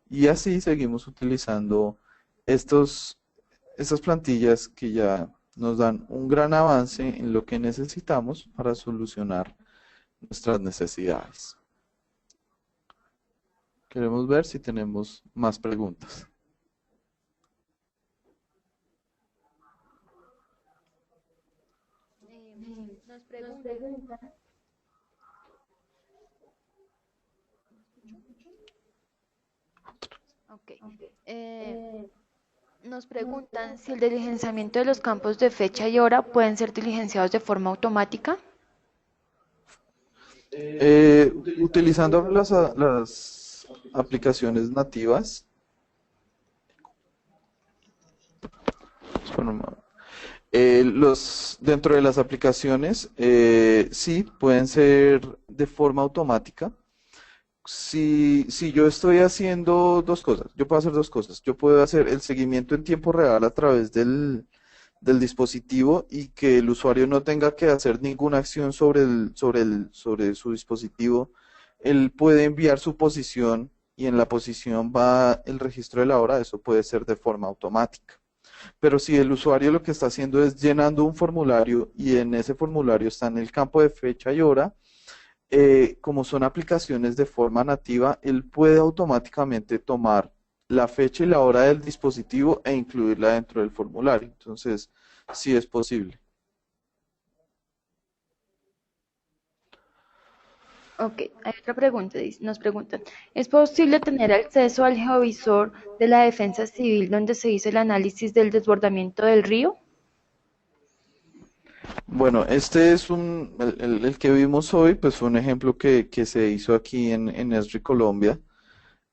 Speaker 1: Y así seguimos utilizando estas plantillas que ya nos dan un gran avance en lo que necesitamos para solucionar nuestras necesidades. Queremos ver si tenemos más preguntas.
Speaker 3: Nos preguntan. Okay. Nos preguntan si el diligenciamiento de los campos de fecha y hora pueden ser diligenciados de forma automática.
Speaker 1: Utilizando las aplicaciones nativas. Dentro de las aplicaciones, sí, pueden ser de forma automática. Si yo estoy haciendo dos cosas, yo puedo hacer dos cosas. Yo puedo hacer el seguimiento en tiempo real a través del dispositivo y que el usuario no tenga que hacer ninguna acción sobre su dispositivo. Él puede enviar su posición y en la posición va el registro de la hora. Eso puede ser de forma automática. Pero si el usuario lo que está haciendo es llenando un formulario y en ese formulario está en el campo de fecha y hora, como son aplicaciones de forma nativa, él puede automáticamente tomar la fecha y la hora del dispositivo e incluirla dentro del formulario. Entonces, sí es posible.
Speaker 3: Ok, hay otra pregunta, nos preguntan, ¿es posible tener acceso al geovisor de la Defensa Civil donde se hizo el análisis del desbordamiento del río?
Speaker 1: Bueno, este es el que vimos hoy, pues fue un ejemplo que se hizo aquí en Esri, Colombia.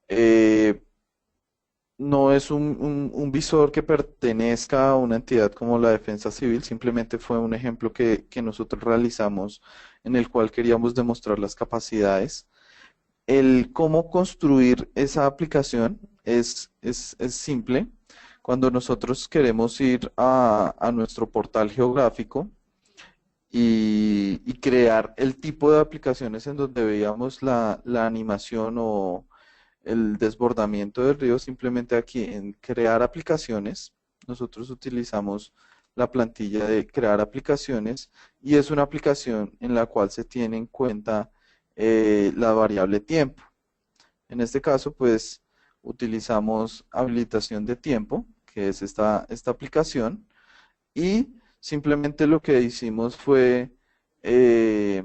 Speaker 1: Eh, no es un visor que pertenezca a una entidad como la Defensa Civil, simplemente fue un ejemplo que nosotros realizamos en el cual queríamos demostrar las capacidades. El cómo construir esa aplicación es simple. Cuando nosotros queremos ir a nuestro portal geográfico y crear el tipo de aplicaciones en donde veíamos la animación o el desbordamiento del río, simplemente aquí en crear aplicaciones, nosotros utilizamos la plantilla de crear aplicaciones y es una aplicación en la cual se tiene en cuenta la variable tiempo. En este caso, pues utilizamos habilitación de tiempo, que es esta aplicación, y simplemente lo que hicimos fue eh,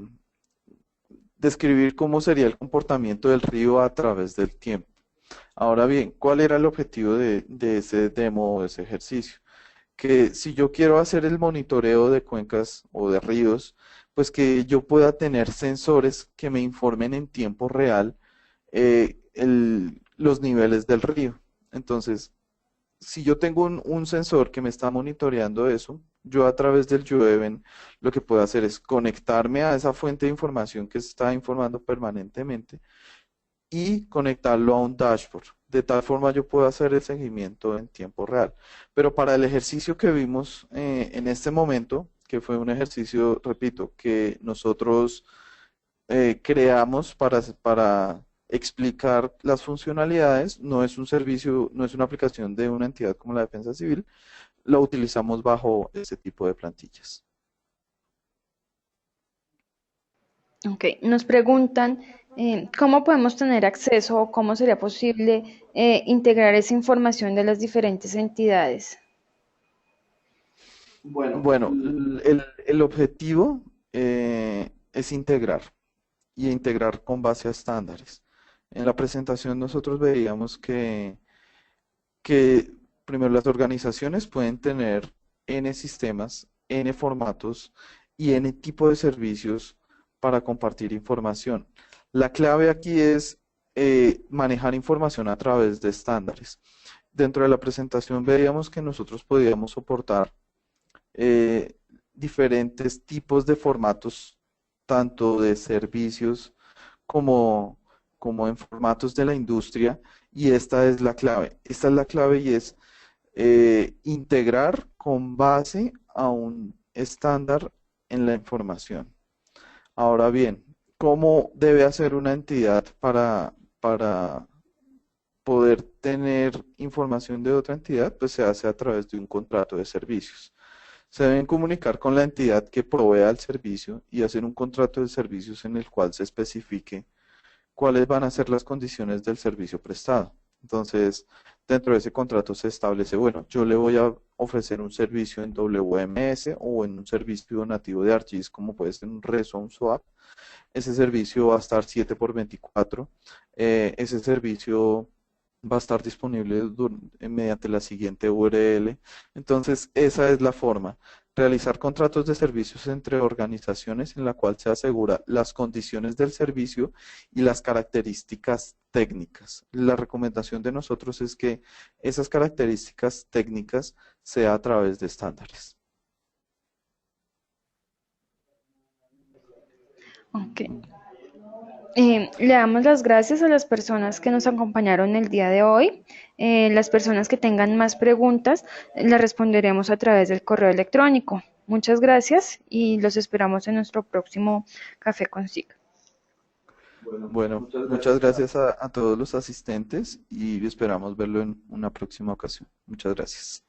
Speaker 1: describir cómo sería el comportamiento del río a través del tiempo. Ahora bien, ¿cuál era el objetivo de ese demo o de ese ejercicio? Que si yo quiero hacer el monitoreo de cuencas o de ríos, pues que yo pueda tener sensores que me informen en tiempo real los niveles del río. Entonces, si yo tengo un sensor que me está monitoreando eso, yo a través del UEVN lo que puedo hacer es conectarme a esa fuente de información que se está informando permanentemente y conectarlo a un dashboard. De tal forma yo puedo hacer el seguimiento en tiempo real. Pero para el ejercicio que vimos en este momento, que fue un ejercicio, repito, que nosotros creamos para explicar las funcionalidades, no es un servicio, no es una aplicación de una entidad como la Defensa Civil, lo utilizamos bajo ese tipo de plantillas.
Speaker 3: Ok, nos preguntan cómo podemos tener acceso o cómo sería posible integrar esa información de las diferentes entidades.
Speaker 1: Bueno, el objetivo es integrar y integrar con base a estándares. En la presentación nosotros veíamos que primero las organizaciones pueden tener N sistemas, N formatos y N tipo de servicios para compartir información. La clave aquí es manejar información a través de estándares. Dentro de la presentación veíamos que nosotros podíamos soportar eh, diferentes tipos de formatos, tanto de servicios como, como en formatos de la industria, y esta es la clave. Esta es la clave y es integrar con base a un estándar en la información. Ahora bien, ¿cómo debe hacer una entidad para poder tener información de otra entidad? Pues se hace a través de un contrato de servicios. Se deben comunicar con la entidad que provea el servicio y hacer un contrato de servicios en el cual se especifique cuáles van a ser las condiciones del servicio prestado. Entonces, dentro de ese contrato se establece, bueno, yo le voy a ofrecer un servicio en WMS o en un servicio nativo de ArcGIS, como puede ser un REST o un SOAP. Ese servicio va a estar 7 por 24. Ese servicio va a estar disponible mediante la siguiente URL. Entonces, esa es la forma. Realizar contratos de servicios entre organizaciones en la cual se asegura las condiciones del servicio y las características técnicas. La recomendación de nosotros es que esas características técnicas sea a través de estándares.
Speaker 3: Ok. Le damos las gracias a las personas que nos acompañaron el día de hoy. Las personas que tengan más preguntas, las responderemos a través del correo electrónico. Muchas gracias y los esperamos en nuestro próximo Café con SIG.
Speaker 1: Bueno, muchas gracias a todos los asistentes y esperamos verlo en una próxima ocasión. Muchas gracias.